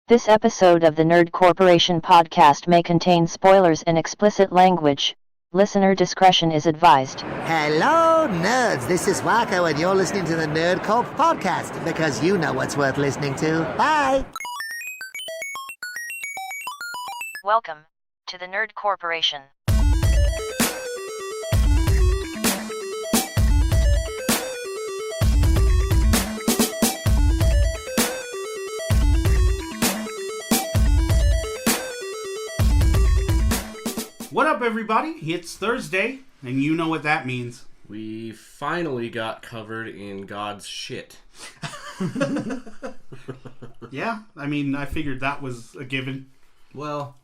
This episode of the Nerd Corporation podcast may contain spoilers and explicit language. Listener discretion is advised. Hello, nerds. This is Wacko, and you're listening to the Nerd Corp podcast because you know what's worth listening to. Bye. Welcome to the Nerd Corporation. What up, everybody? It's Thursday, and you know what that means. We finally got covered in God's shit. Yeah, I mean, I figured that was a given. Well,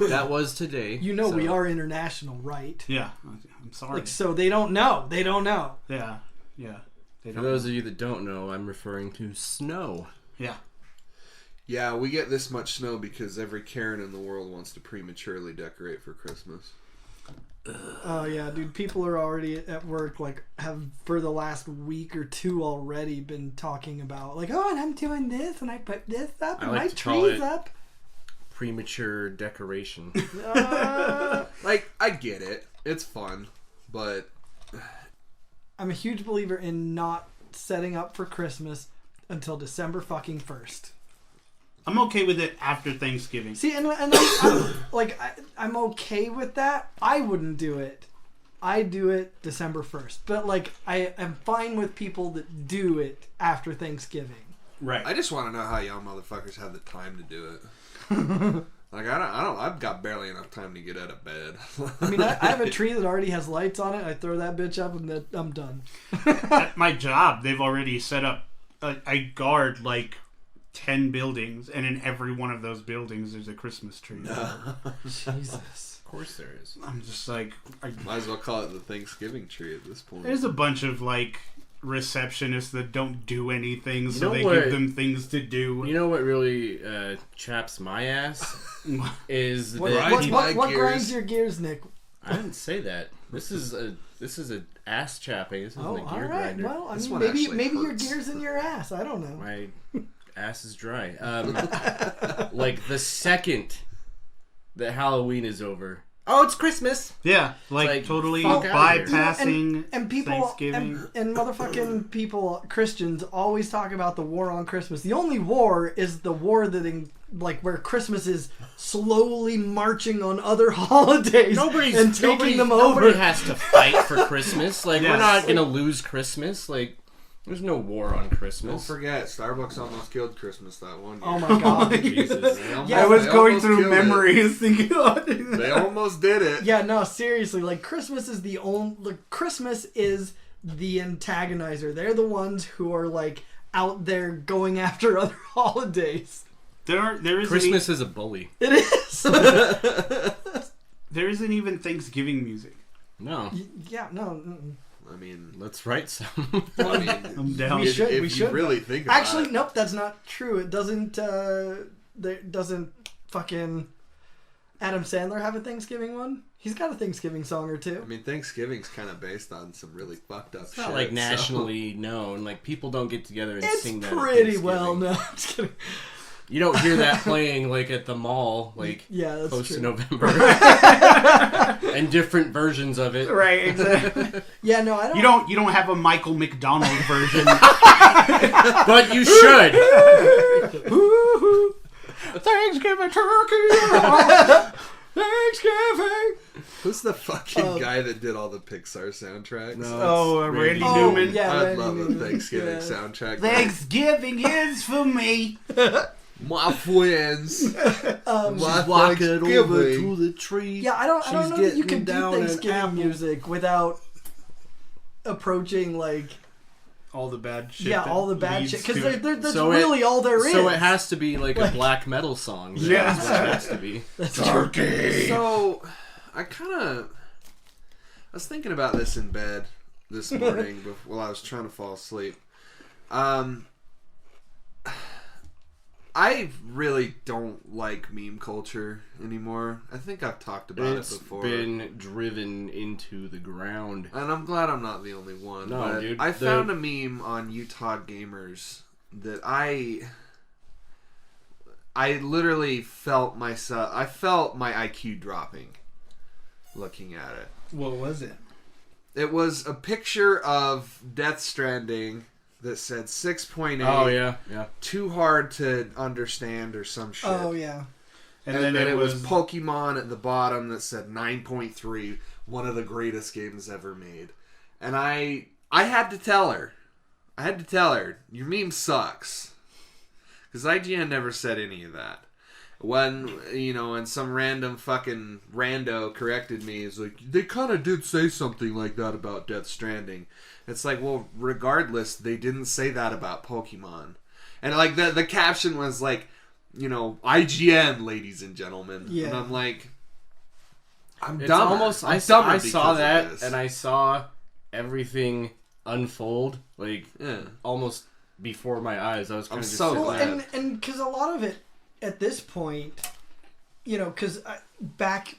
that was today. You know, we are international, right? Yeah, I'm sorry. Like, so they don't know. They don't know. Yeah. For those of you that don't know, I'm referring to snow. Yeah. Yeah, we get this much snow because every Karen in the world wants to prematurely decorate for Christmas. Oh, yeah, dude. People are already at work, like, have for the last week or two already been talking about, like, oh, and I'm doing this, and I put this up, and my tree's up. Premature decoration. Like, I get it. It's fun, but... I'm a huge believer in not setting up for Christmas until December fucking 1st. I'm okay with it after Thanksgiving. See, and I'm okay with that. I wouldn't do it. I do it December 1st. But, like, I am fine with people that do it after Thanksgiving. Right. I just want to know how y'all motherfuckers have the time to do it. Like, I've got barely enough time to get out of bed. I mean, I have a tree that already has lights on it. I throw that bitch up and then I'm done. At my job, they've already set up, I guard, like, 10 buildings, and in every one of those buildings there's a Christmas tree. Jesus. Of course there is. I'm just like... Might as well call it the Thanksgiving tree at this point. There's a bunch of, like, receptionists that don't do anything, so they what? give them things to do. You know what really chaps my ass? Is What that grinds your gears, Nick? I didn't say that. This is a ass chapping. This isn't Oh, a all gear right. grinder. Well, I This mean, one maybe actually your hurts. gears in your ass. I don't know. My ass is dry. Like the second that Halloween is over, oh, it's Christmas. Yeah, like totally fuck outta here. bypassing and people Thanksgiving. and motherfucking people, Christians, always talk about the war on Christmas. The only war is the war that where Christmas is slowly marching on other holidays and taking them over. Nobody has to fight for Christmas. Like, Yes. we're not gonna lose Christmas. Like, there's no war on Don't Christmas. forget, Starbucks almost killed Christmas that one year. Oh my god. Jesus. I was They going almost through killed it. memories thinking about it. They almost did it. Yeah, no, seriously, like Christmas is Christmas is the antagonizer. They're the ones who are like out there going after other holidays. There isn't Christmas is a bully. It is. there isn't even Thanksgiving music. No. Yeah, no. Mm-mm. I mean, Let's write some. I mean, I'm down. We should. if you really think about Actually, it. nope, that's not true. It doesn't. There doesn't fucking Adam Sandler have a Thanksgiving one? He's got a Thanksgiving song or two. I mean, Thanksgiving's kind of based on some really fucked up shit. Not like so- nationally known. Like, people don't get together and It's sing that. at pretty well Thanksgiving. known. I'm just kidding. You don't hear that playing like at the mall, like Yeah, that's close true. to November, and different versions of it. Right, exactly. Yeah, no, I don't. You don't have a Michael McDonald version. But you should. Thanksgiving turkey. Thanksgiving. Who's the fucking guy that did all the Pixar soundtracks? Oh, Randy Oh, Newman. yeah, I'd Randy love a Newman. Thanksgiving Yeah. soundtrack. Thanksgiving is for me. My friends. My Walking over Thanksgiving. to the tree. Yeah, I don't know that you getting can do down an Thanksgiving apple. music without approaching like All the bad shit. all the bad shit because that's So really all there is. So it has to be like a black metal song. Yeah. That's what it has to be. That's turkey. So, I was thinking about this in bed this morning while I was trying to fall asleep. I really don't like meme culture anymore. I think I've talked about It's it before. been driven into the ground. And I'm glad I'm not the only one. No, but dude, I found a meme on Utah Gamers that I literally felt myself. I felt my IQ dropping looking at it. What was it? It was a picture of Death Stranding that said 6.8. Oh yeah. Too hard to understand or some shit. Oh yeah. And then it was Pokemon at the bottom that said 9.3, one of the greatest games ever made. And I had to tell her. Your meme sucks. Because IGN never said any of that. When, and some random fucking rando corrected me, it's like, they kind of did say something like that about Death Stranding. It's like, well, regardless, they didn't say that about Pokemon. And like the caption was like, IGN, ladies and gentlemen. Yeah. And I'm like, I'm It's dumber. almost. I'm I dumber saw because of that, this. and I saw everything unfold almost before my eyes. I was kind of just so sitting Well, there. and because a lot of it at this point, because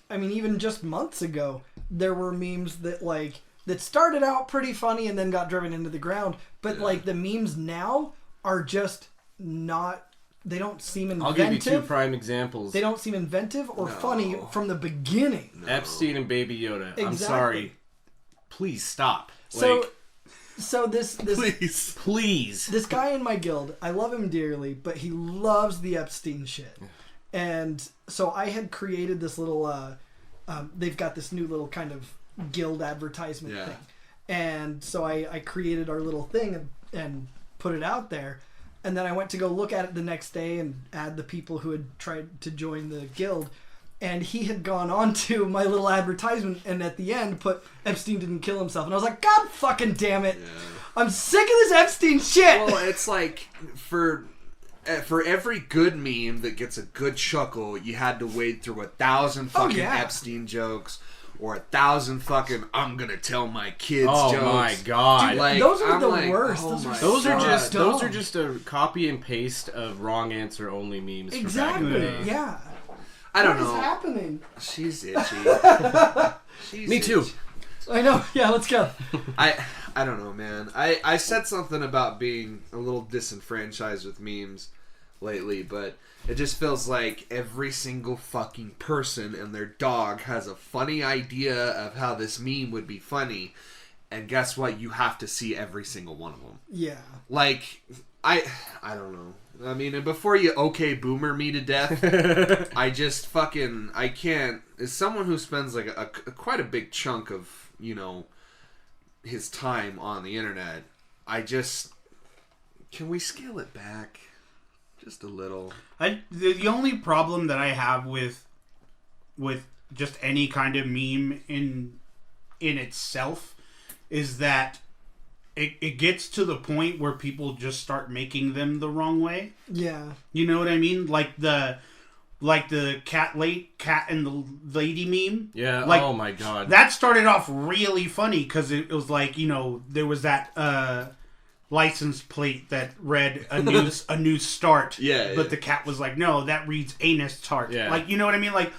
even just months ago, there were memes that started out pretty funny and then got driven into the ground. But the memes now are just not. They don't seem inventive. I'll give you two prime examples. They don't seem inventive or funny from the beginning. No. Epstein and Baby Yoda. I'm Exactly. sorry. Please stop. So this Please. this guy in my guild, I love him dearly, but he loves the Epstein shit. And so I had created this little they've got this new little kind of guild advertisement thing. And so I created our little thing and put it out there. And then I went to go look at it the next day and add the people who had tried to join the guild. And he had gone on to my little advertisement and at the end put Epstein didn't kill himself. And I was like, God fucking damn it. Yeah. I'm sick of this Epstein shit. Well, it's like for every good meme that gets a good chuckle, you had to wade through 1,000 fucking Epstein jokes. Or 1,000 fucking I'm gonna tell my kids jokes. Oh my god! Dude, those are the worst. Those are just a copy and paste of wrong answer only memes. Exactly. From back in the day. Yeah. I don't know. What is happening? She's itchy. Me too. I know. Yeah, let's go. I don't know, man. I said something about being a little disenfranchised with memes lately, but it just feels like every single fucking person and their dog has a funny idea of how this meme would be funny, and guess what? You have to see every single one of them. Yeah. Like, I don't know. I mean, and before you boomer me to death, I can't. As someone who spends like a quite a big chunk of, his time on the internet, can we scale it back? Just a little. The only problem that I have with just any kind of meme in itself is that it gets to the point where people just start making them the wrong way. Yeah. You know what I mean? Like the cat and the lady meme. Yeah. Like, oh my god. That started off really funny because it was like, there was that license plate that read a new start. Yeah. But the cat was like, no, that reads anus tart. Yeah. Like, you know what I mean? Like,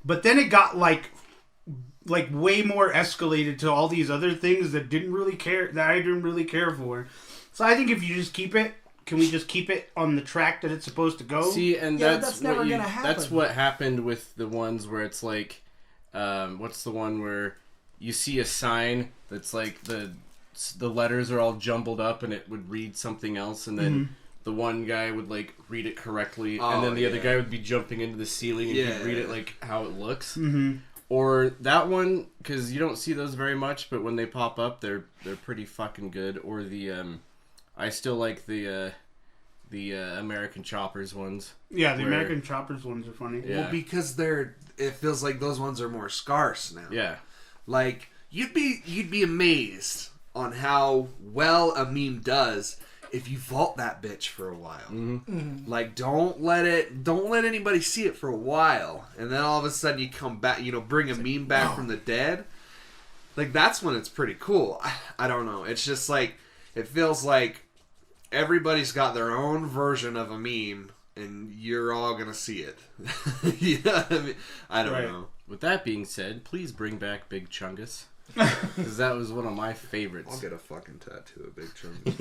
but then it got like way more escalated to all these other things that I didn't really care for. So I think if you just keep it, can we just keep it on the track that it's supposed to go? See, and that's never gonna happen. That's what happened with the ones where it's like, what's the one where you see a sign that's like the letters are all jumbled up and it would read something else, and then the one guy would like read it correctly, and then the other guy would be jumping into the ceiling and he'd read it like how it looks. Mm-hmm. Or that one, because you don't see those very much, but when they pop up, they're pretty fucking good. Or the I still like the American Choppers ones. Yeah, the American Choppers ones are funny. Yeah. Well, because it feels like those ones are more scarce now. Yeah. Like, you'd be amazed on how well a meme does if you vault that bitch for a while. Mm-hmm. Mm-hmm. Like, don't let anybody see it for a while, and then all of a sudden you come back, bring a meme back from the dead. Like, that's when it's pretty cool. I don't know. It's just like, it feels like everybody's got their own version of a meme, and you're all gonna see it. You know what I mean? I don't know. With that being said, please bring back Big Chungus. Because that was one of my favorites. I'll get a fucking tattoo of Big Chungus.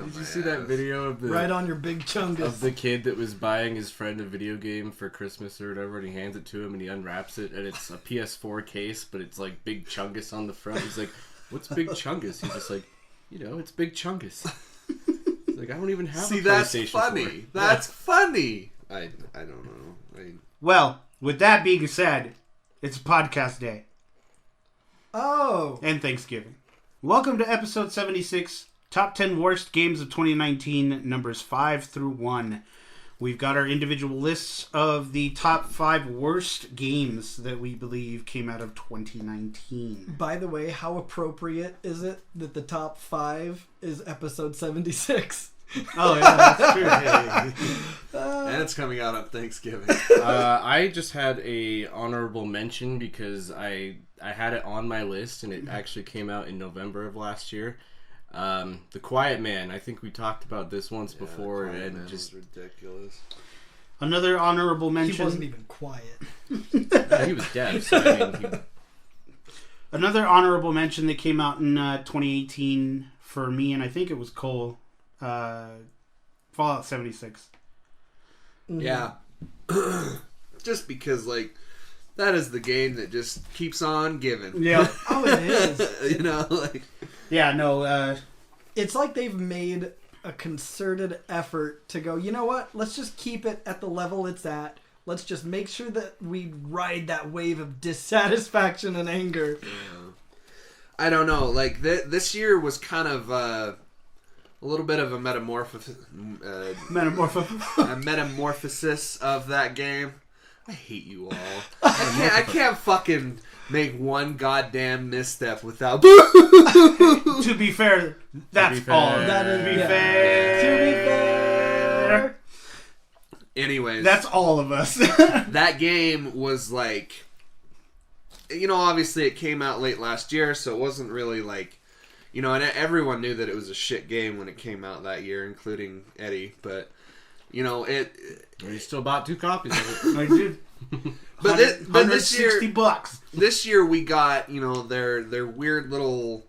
Did you see that video of the right on your Big Chungus of the kid that was buying his friend a video game for Christmas or whatever, and he hands it to him and he unwraps it and it's a PS4 case, but it's like Big Chungus on the front. He's like, "What's Big Chungus?" He's just like, it's Big Chungus. He's like, I don't even have See, a that's PlayStation funny. 4. That's funny. I don't know. Well, with that being said, it's podcast day. Oh. And Thanksgiving. Welcome to episode 76, Top 10 Worst Games of 2019, numbers 5 through 1. We've got our individual lists of the top 5 worst games that we believe came out of 2019. By the way, how appropriate is it that the top 5 is episode 76? Oh, yeah, that's true. And it's coming out on Thanksgiving. I just had a honorable mention because I had it on my list and it actually came out in November of last year. The Quiet Man. I think we talked about this once before, and just ridiculous. Another honorable mention. He wasn't even quiet. He was deaf. So I mean, Another honorable mention that came out in 2018 for me, and I think it was Cole. Fallout 76. Yeah. Just because, like, that is the game that just keeps on giving. Yeah. Oh, it is. Like... Yeah, no, It's like they've made a concerted effort to go, you know what? Let's just keep it at the level it's at. Let's just make sure that we ride that wave of dissatisfaction and anger. Yeah. I don't know. Like, this year was kind of... a little bit of a metamorphosis of that game. I hate you all. I can't fucking make one goddamn misstep without. to be fair, that's all. That is, To be yeah. fair. Anyways, That's all of us. that game was like, obviously it came out late last year, so it wasn't really like. And everyone knew that it was a shit game when it came out that year, including Eddie. But, you still bought 2 copies of it. I did. But this year, $160. This year we got, their weird little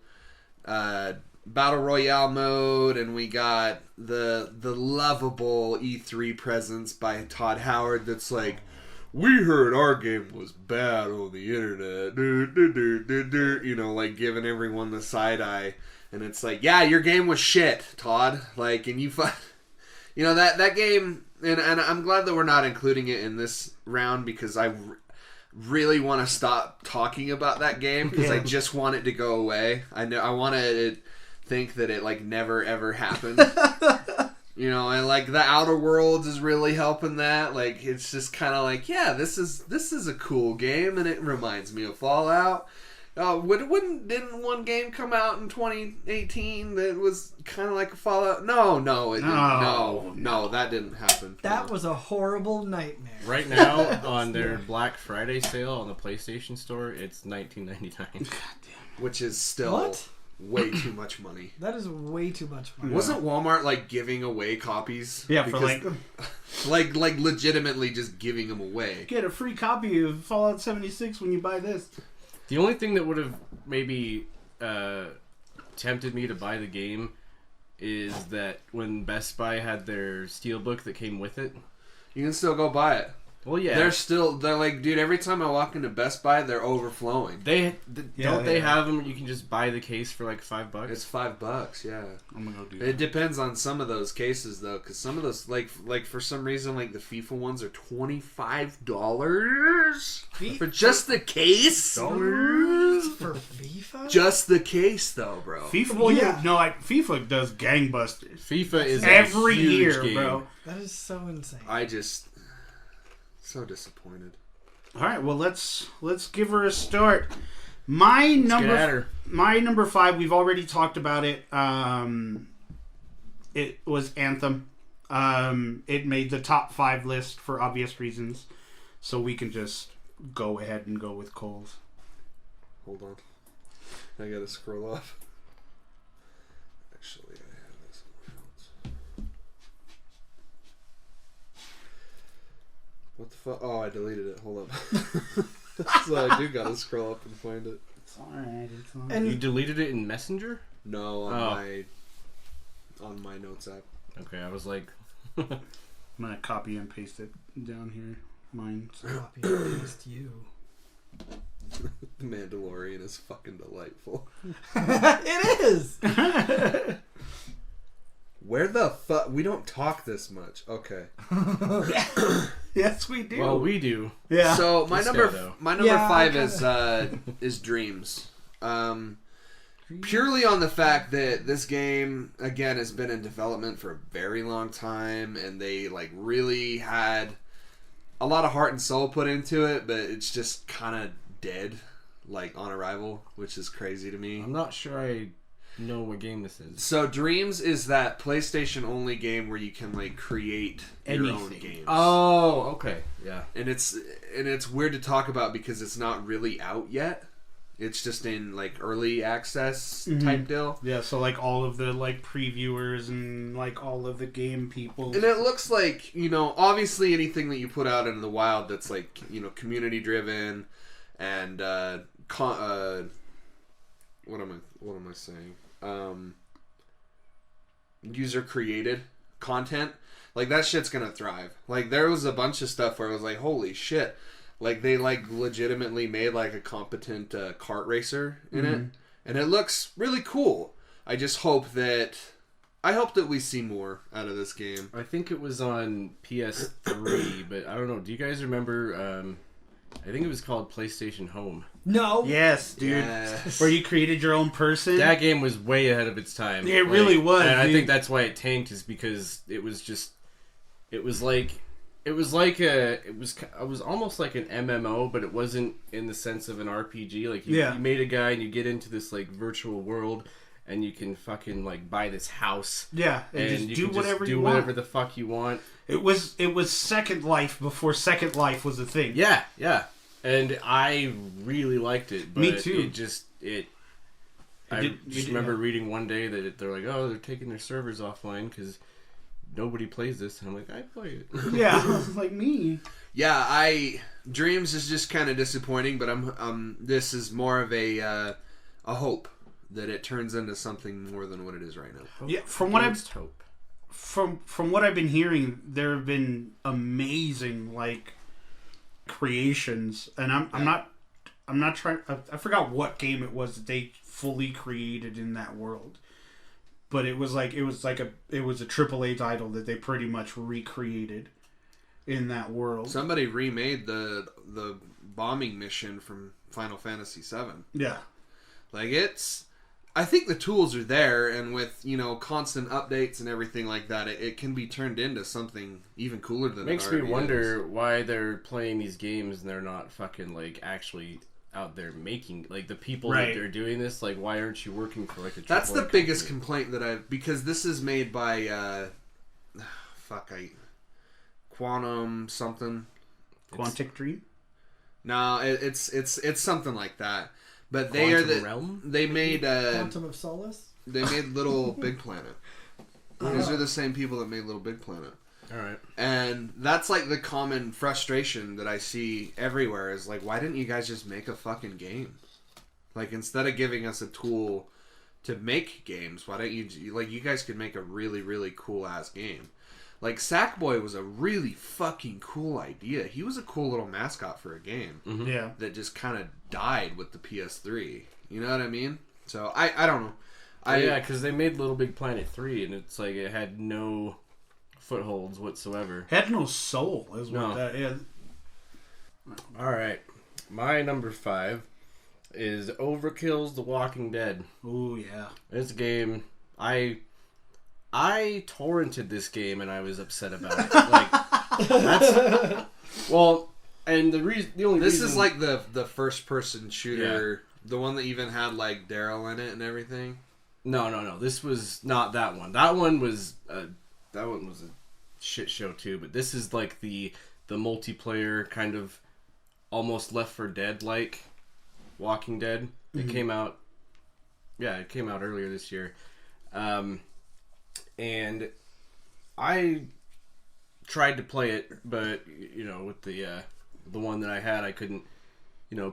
battle royale mode, and we got the lovable E3 presence by Todd Howard. That's like, we heard our game was bad on the internet, like giving everyone the side eye, and it's like, yeah, your game was shit, Todd. Like, and you, that game, and I'm glad that we're not including it in this round because I really want to stop talking about that game because I just want it to go away. I want to think that it like never ever happened. And like the Outer Worlds is really helping that. Like it's just kind of like, yeah, this is a cool game, and it reminds me of Fallout. Didn't one game come out in 2018 that was kind of like a Fallout? No, it didn't. No, that didn't happen. That was a horrible nightmare. Right now, on their Black Friday sale on the PlayStation Store, it's $19.99. Which is still What? way too much money. That is way too much money. Wasn't Walmart like giving away copies? Yeah, for like legitimately just giving them away. Get a free copy of Fallout 76 when you buy this. The only thing that would have maybe tempted me to buy the game is that when Best Buy had their Steelbook that came with it. You can still go buy it. Well, yeah. They're like, dude, every time I walk into Best Buy, they're overflowing. Don't they have them? You can just buy the case for like $5. It's $5, yeah. I'm gonna go do that. It depends on some of those cases though, because some of those, like for some reason, like the FIFA ones are $25 for just the case. For FIFA? Just the case though, bro. FIFA, Well, yeah. No, FIFA does gangbusters. FIFA is Every a huge year, game. bro. That is so insane. I just so disappointed. All right, well let's give her a start. My number 5. We've already talked about it. It was Anthem. It made the top 5 list for obvious reasons, so we can just go ahead and go with Cole's. Hold on, I gotta scroll off. Actually, I have this somewhere else. What the fuck? Oh, I deleted it. Hold up. So I do gotta scroll up and find it. It's alright. It's alright. And You deleted it in Messenger? No, on my notes app. Okay, I was like, I'm gonna copy and paste it down here. Mine. So. copy and paste you. The Mandalorian is fucking delightful. It is. Where the fuck? We don't talk this much. Okay. Yes, we do. well, we do. yeah. So my This number guy, though. Yeah, 5 I is Dreams. Purely on the fact that this game again has been in development for a very long time, and they like really had a lot of heart and soul put into it, but it's just kind of dead, like on arrival, which is crazy to me. I'm not sure I know what game this is. So Dreams is that PlayStation only game where you can like create your own Anything. games. Oh, okay. Yeah. And it's weird to talk about because it's not really out yet. It's just in like early access type deal. Yeah, so like all of the like previewers and like all of the game people. And it looks like, obviously anything that you put out into the wild that's like, community driven and what am I saying? User created content. Like that shit's gonna thrive. Like there was a bunch of stuff where I was like, holy shit. Like they like legitimately made like a competent kart racer in it. And it looks really cool. I hope that we see more out of this game. I think it was on PS3, but I don't know. Do you guys remember? I think it was called PlayStation Home. No. Yes, dude. Yes. Where you created your own person. That game was way ahead of its time. It really was, and I dude. think that's why it tanked, is because it was almost like an MMO, but it wasn't in the sense of an RPG. Like you made a guy and you get into this like virtual world, and you can fucking like buy this house. Yeah, and just you do can whatever just you do want. whatever the fuck you want. It was Second Life before Second Life was a thing. Yeah, yeah. And I really liked it. But Me too. I just remember reading one day that they're like, oh, they're taking their servers offline because nobody plays this. And I'm like, I play it. Yeah, like me. Yeah, Dreams is just kind of disappointing, but this is more of a hope that it turns into something more than what it is right now. Yeah, from what I've been hearing, there have been amazing like creations, and I'm not trying. I forgot what game it was that they fully created in that world, but it was a AAA title that they pretty much recreated in that world. Somebody remade the bombing mission from Final Fantasy VII. Yeah, like I think the tools are there, and with constant updates and everything like that, it can be turned into something even cooler than Makes it me already wonder is. why they're playing these games and they're not fucking like actually out there making like the people that they're doing this. Like, why aren't you working for like a AAA That's the company? biggest complaint that because this is made by Quantum something. Quantic Dream. No, it's something like that. But Realm? They made Quantum of Solace. They made Little Big Planet. These are the same people that made Little Big Planet. All right. And that's like the common frustration that I see everywhere is like, why didn't you guys just make a fucking game? Like, instead of giving us a tool to make games, why don't you, like, you guys could make a really, really cool ass game. Like, Sackboy was a really fucking cool idea. He was a cool little mascot for a game. Mm-hmm. Yeah. That just kind of died with the PS3. You know what I mean? So, I don't know. Yeah, because they made Little Big Planet 3, and it's like it had no footholds whatsoever. Had no soul, is what No. that is. All right. My number 5 is Overkill's The Walking Dead. Oh yeah. This game, I torrented this game and I was upset about it. Like, that's well, and the only This reason is like the first person shooter, the one that even had like Daryl in it and everything. No. This was not that one. That one was a shit show too. But this is like the multiplayer kind of almost Left 4 Dead like Walking Dead. It came out. Yeah, it came out earlier this year. And I tried to play it, but with the one that I had, I couldn't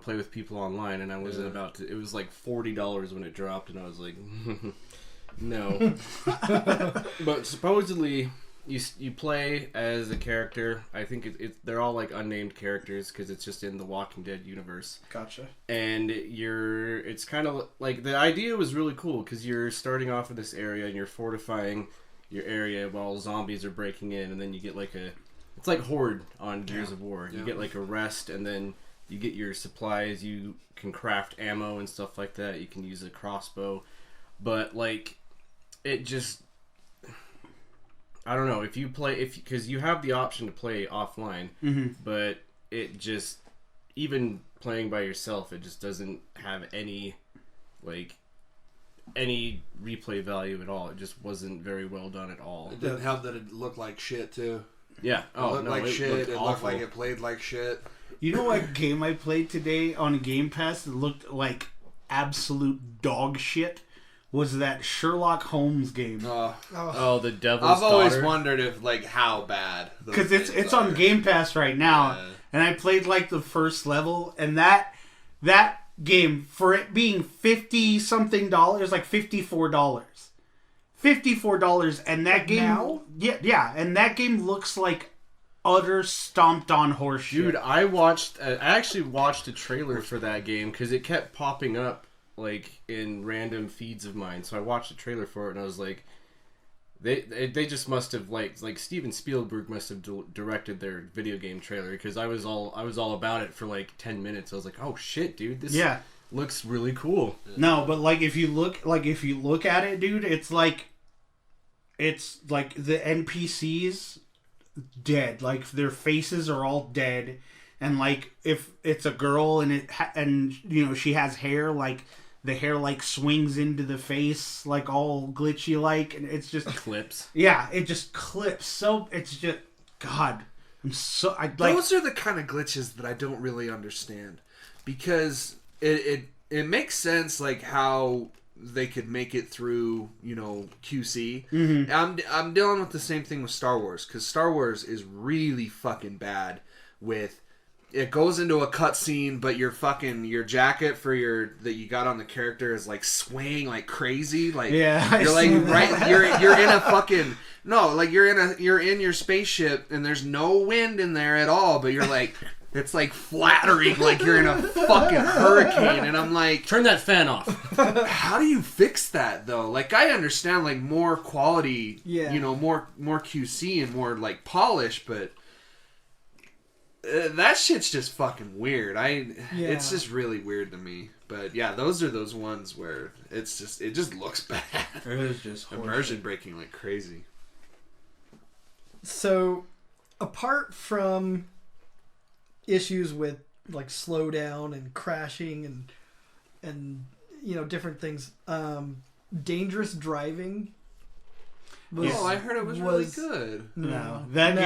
play with people online, and I wasn't about to. It was like $40 when it dropped, and I was like, no. But supposedly, you play as a character. I think they're all like unnamed characters because it's just in the Walking Dead universe. Gotcha. And it's kind of like the idea was really cool because you're starting off in this area and you're fortifying your area while zombies are breaking in, and then you get like it's like Horde on Gears of War. You get like a rest, and then you get your supplies. You can craft ammo and stuff like that. You can use a crossbow, but like it just. I don't know because you have the option to play offline, but it just even playing by yourself, it just doesn't have any replay value at all. It just wasn't very well done at all. It didn't help that it looked like shit too. Yeah, It looked shit. It looked like it played like shit. You know what game I played today on Game Pass that looked like absolute dog shit? Was that Sherlock Holmes game. The Devil's I've always Daughter? wondered if how bad. Because it's on Game Pass right now, and I played like the first level, and that game, for it being $50-something, like $54. $54, and that game now? Yeah, and that game looks like utter stomped on horse shit. Dude, I actually watched a trailer for that game because it kept popping up like in random feeds of mine. So I watched a trailer for it, and I was like, they just must have like Steven Spielberg must have directed their video game trailer, because I was all about it for like 10 minutes. I was like, oh shit, dude, this looks really cool. No, but like if you look at it, dude, it's like the NPCs dead, like their faces are all dead, and like if it's a girl and she has hair, like the hair like swings into the face like all glitchy like, and it's just clips. Yeah, it just clips. So it's just God. Those are the kind of glitches that I don't really understand, because it makes sense like how they could make it through QC. Mm-hmm. I'm dealing with the same thing with Star Wars, because Star Wars is really fucking bad with. It goes into a cutscene, but your jacket that you got on the character is like swaying like crazy. Like you're like you're in a fucking you're in your spaceship and there's no wind in there at all, but you're like it's like flattering like you're in a fucking hurricane, and I'm like, turn that fan off. How do you fix that though? Like I understand like more quality, more QC and more like polish, but. That shit's just fucking weird. It's just really weird to me. But yeah, those are those ones where it just looks bad. It is just immersion breaking like crazy. So, apart from issues with like slowdown and crashing and different things, dangerous driving. I heard it was really good. No, that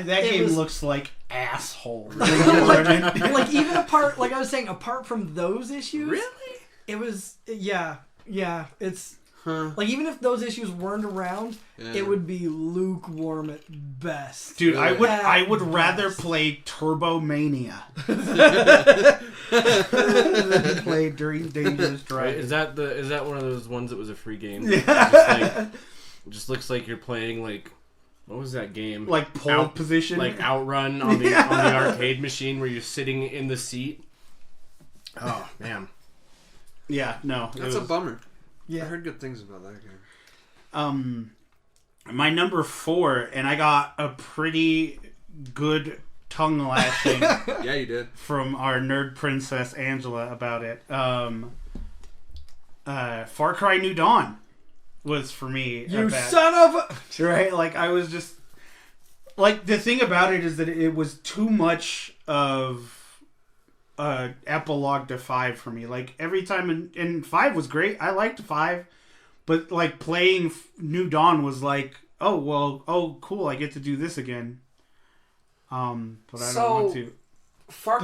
game looks like asshole. Like even apart, like I was saying, apart from those issues, really, it was it's like even if those issues weren't around, it would be lukewarm at best. Dude, I would rather play Turbo Mania than play Dangerous Driving. Is that one of those ones that was a free game? Yeah. It just looks like you're playing like, what was that game? Like pole position, like Outrun on the arcade machine where you're sitting in the seat. Oh man. Yeah, no, that's a bummer. Yeah, I heard good things about that game. My number 4, and I got a pretty good tongue lashing. Yeah, you did, from our nerd princess Angela about it. Far Cry New Dawn was for me. You son of a... Right? Like, I was just... Like, the thing about it is that it was too much of epilogue to 5 for me. Like, every time... And 5 was great. I liked 5. But, like, playing New Dawn was like, oh, cool, I get to do this again. But I don't want to. Far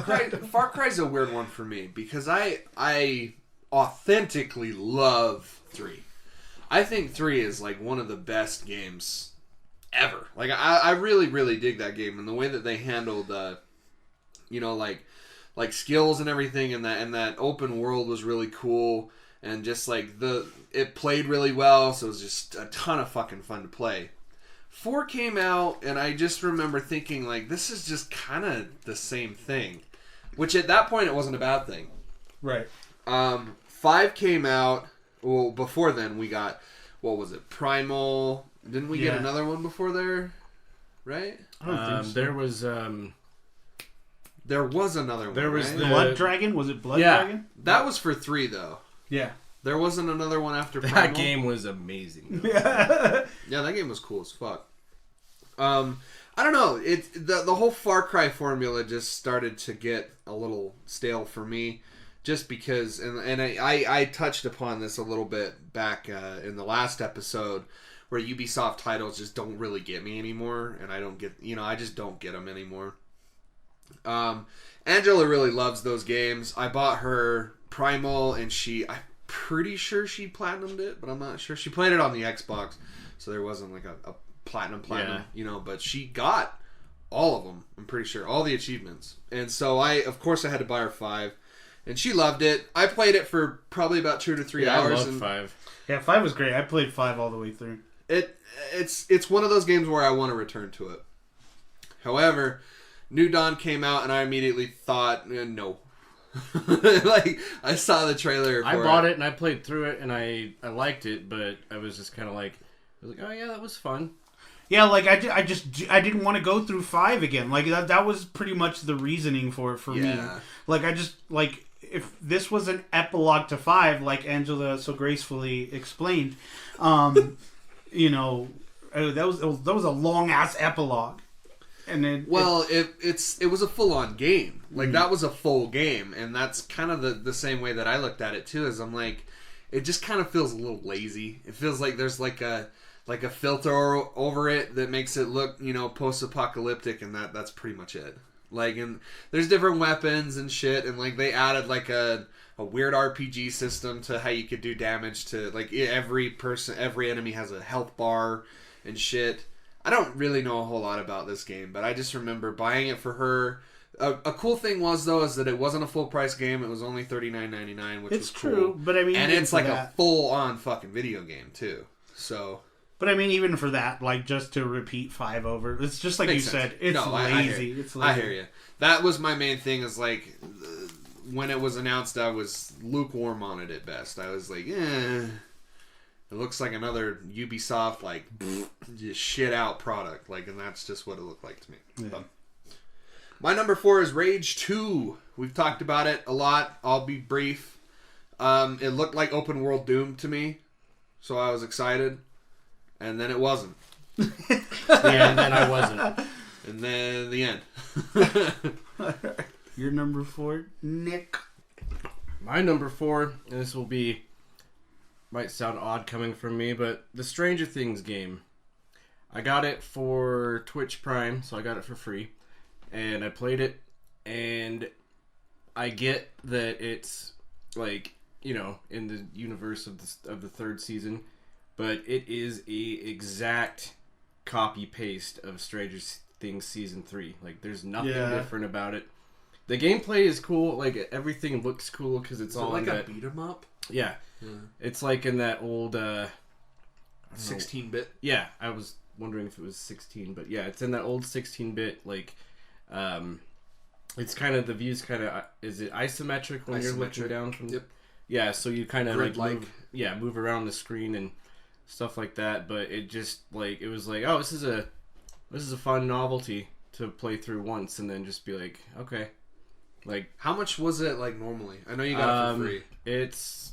Cry's a weird one for me, because I authentically love 3. I think 3 is like one of the best games ever. Like I really, really dig that game, and the way that they handled, like like skills and everything, and that open world was really cool, and just like it played really well, so it was just a ton of fucking fun to play. 4 came out, and I just remember thinking, like, this is just kind of the same thing. Which, at that point, it wasn't a bad thing. Right. 5 came out. Well, before then, we got, what was it? Primal. Didn't we get another one before there? Right? I don't think so. There was another one, there was right? the Blood Dragon? Was it Blood Dragon? That was for 3, though. Yeah. There wasn't another one after Primal? that game was amazing. Yeah, that game was cool as fuck. I don't know. The whole Far Cry formula just started to get a little stale for me, just because, and I touched upon this a little bit back in the last episode, where Ubisoft titles just don't really get me anymore, and I just don't get them anymore. Angela really loves those games. I bought her Primal, and I'm pretty sure she platinumed it, but I'm not sure. She played it on the Xbox, so there wasn't like a platinum, but she got all of them, I'm pretty sure, all the achievements. And so I had to buy her 5, and she loved it. I played it for probably about 2 to 3 hours. I loved 5. Yeah, 5 was great. I played 5 all the way through. It's one of those games where I want to return to it. However, New Dawn came out, and I immediately thought, no. Like, I saw the trailer for I bought it, and I played through it, and I liked it, but I was just kind of like, oh yeah, that was fun. Yeah, like I didn't want to go through 5 again. Like that was pretty much the reasoning for me. Like I just like if this was an epilogue to 5, like Angela so gracefully explained, that was a long ass epilogue. And it was a full on game. Like that was a full game, and that's kind of the same way that I looked at it too. Is I'm like, it just kind of feels a little lazy. It feels like there's like a filter over it that makes it look, post-apocalyptic, and that's pretty much it. Like, and there's different weapons and shit, and like they added like a weird RPG system to how you could do damage to like every enemy has a health bar and shit. I don't really know a whole lot about this game, but I just remember buying it for her. A cool thing was that it wasn't a full price game. It was only $39.99, which was cool. True, but I mean, and it's like a full on fucking video game too. So. But I mean, even for that, like, just to repeat 5 over, it's just like Makes you sense. said, it's lazy. It's lazy. I hear you. That was my main thing, is like, when it was announced, I was lukewarm on it at best. I was like, it looks like another Ubisoft, like, just shit out product. Like, and that's just what it looked like to me. Yeah. But my number 4 is Rage 2. We've talked about it a lot. I'll be brief. It looked like open world Doom to me, so I was excited. And then it wasn't. And then I wasn't. And then the end. Your number 4, Nick. My number 4, and this might sound odd coming from me, but the Stranger Things game. I got it for Twitch Prime, so I got it for free. And I played it, and I get that it's, like, in the universe of the 3rd season, but it is a exact copy-paste of Stranger Things Season 3. Like, there's nothing different about it. The gameplay is cool. Like, everything looks cool because it's all like in a that... beat-em-up? Yeah. It's like in that old... 16-bit? Yeah, I was wondering if it was 16, but yeah, it's in that old 16-bit, like... it's kind of... The view's kind of... Is it isometric when you're looking down from... Yep. Yeah, so you kind of Grid-like. move around the screen and stuff like that, but it just like it was like, oh, this is a fun novelty to play through once and then just be like, okay. Like, how much was it like normally? I know you got it for free. It's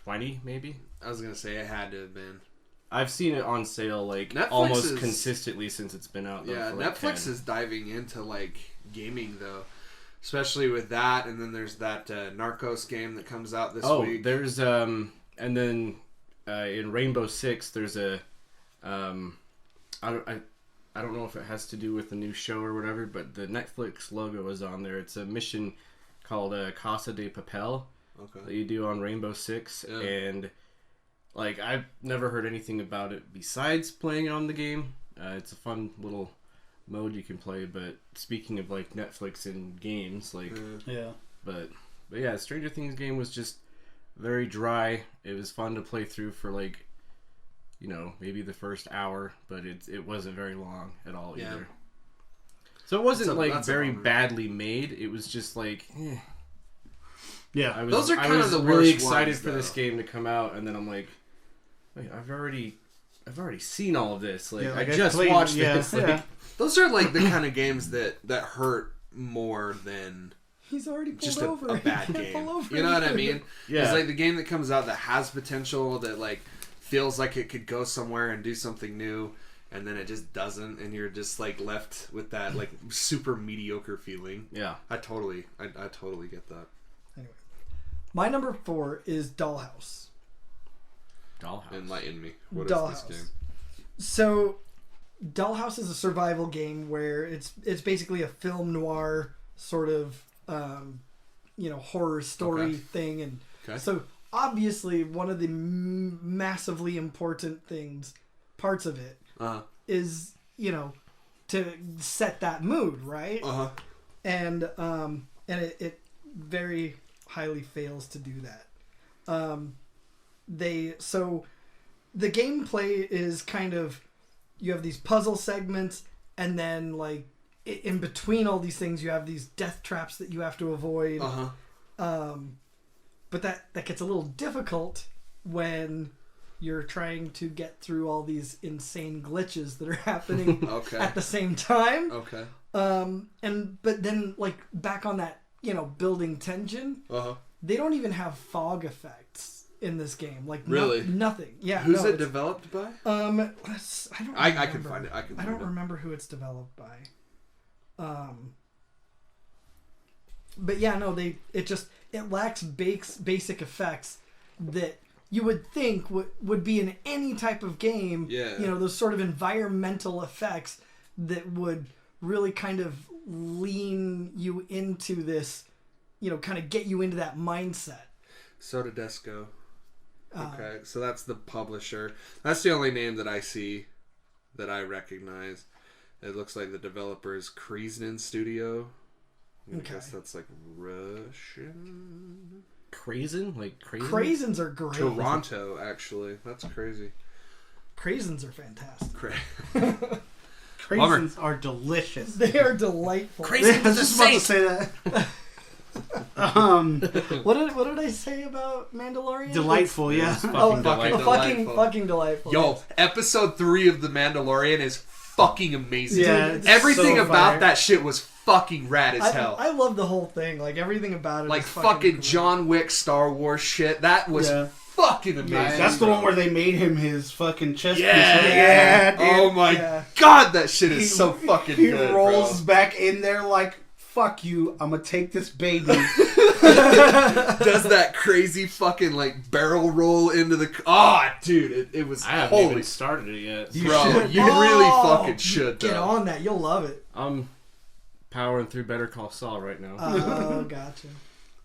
20 maybe. I was gonna say it had to have been. I've seen it on sale like Netflix almost consistently since it's been out. Yeah, for like Netflix 10. is diving into like gaming though, especially with that. And then there's that Narcos game that comes out this week. Oh, there's and then in Rainbow Six there's a I don't know if it has to do with the new show or whatever, but the Netflix logo is on there. It's a mission called Casa de Papel that you do on Rainbow Six, and like I've never heard anything about it besides playing on the game. It's a fun little mode you can play. But speaking of like Netflix and games, like but yeah, Stranger Things game was just very dry. It was fun to play through for like, you know, maybe the first hour, but it wasn't very long at all either. So it wasn't like very badly made. It was just like, yeah. Those are kind of the really worst excited ones, for this game to come out, and then I'm like, wait, I've already seen all of this. Like, I just watched this. Like, those are like the kind of games that hurt more than he's already pulled just over. a bad game. You know what I mean? Yeah. It's like the game that comes out that has potential, that like feels like it could go somewhere and do something new, and then it just doesn't, and you're just like left with that like super mediocre feeling. Yeah. I totally get that. Anyway, my number 4 is Dollhouse. Dollhouse. Enlighten me. What Dollhouse. is this game? So, Dollhouse is a survival game where it's basically a film noir sort of horror story thing, and so obviously one of the massively important parts of it is to set that mood, right? And it very highly fails to do that. The gameplay is kind of, you have these puzzle segments, and then like in between all these things you have these death traps that you have to avoid. But that gets a little difficult when you're trying to get through all these insane glitches that are happening at the same time. But then like back on that, building tension, they don't even have fog effects in this game. Like really? Nothing. Yeah. Who's it developed by? I can find it. I don't remember who it's developed by. But yeah, no, it lacks basic effects that you would think would be in any type of game. Yeah. Those sort of environmental effects that would really kind of lean you into this, kind of get you into that mindset. Sodadesco. Okay, so that's the publisher. That's the only name that I see that I recognize. It looks like the developer is Krasnin Studio. I guess that's like Russian. Krasin? Like Krasin? Krasins are great. Toronto, actually. That's crazy. Krasins are fantastic. Craisins are delicious. They are delightful. I was just about to say that. What did I say about Mandalorian? Delightful, yeah. Fucking delightful. Yo, episode 3 of The Mandalorian is fucking amazing. Yeah, everything so about fire. that shit was fucking rad as hell. I love the whole thing. Like everything about it. Like is fucking cool. John Wick Star Wars shit. That was fucking amazing. That's the one where they made him his fucking chest piece. Yeah, dude. Oh my god, that shit is so fucking He good. rolls back in there like, fuck you, I'm gonna take this baby. Does that crazy fucking like barrel roll into the... dude, it was... I haven't even started it yet. Bro, you really fucking should, though. Get on that. You'll love it. I'm powering through Better Call Saul right now. Oh, gotcha.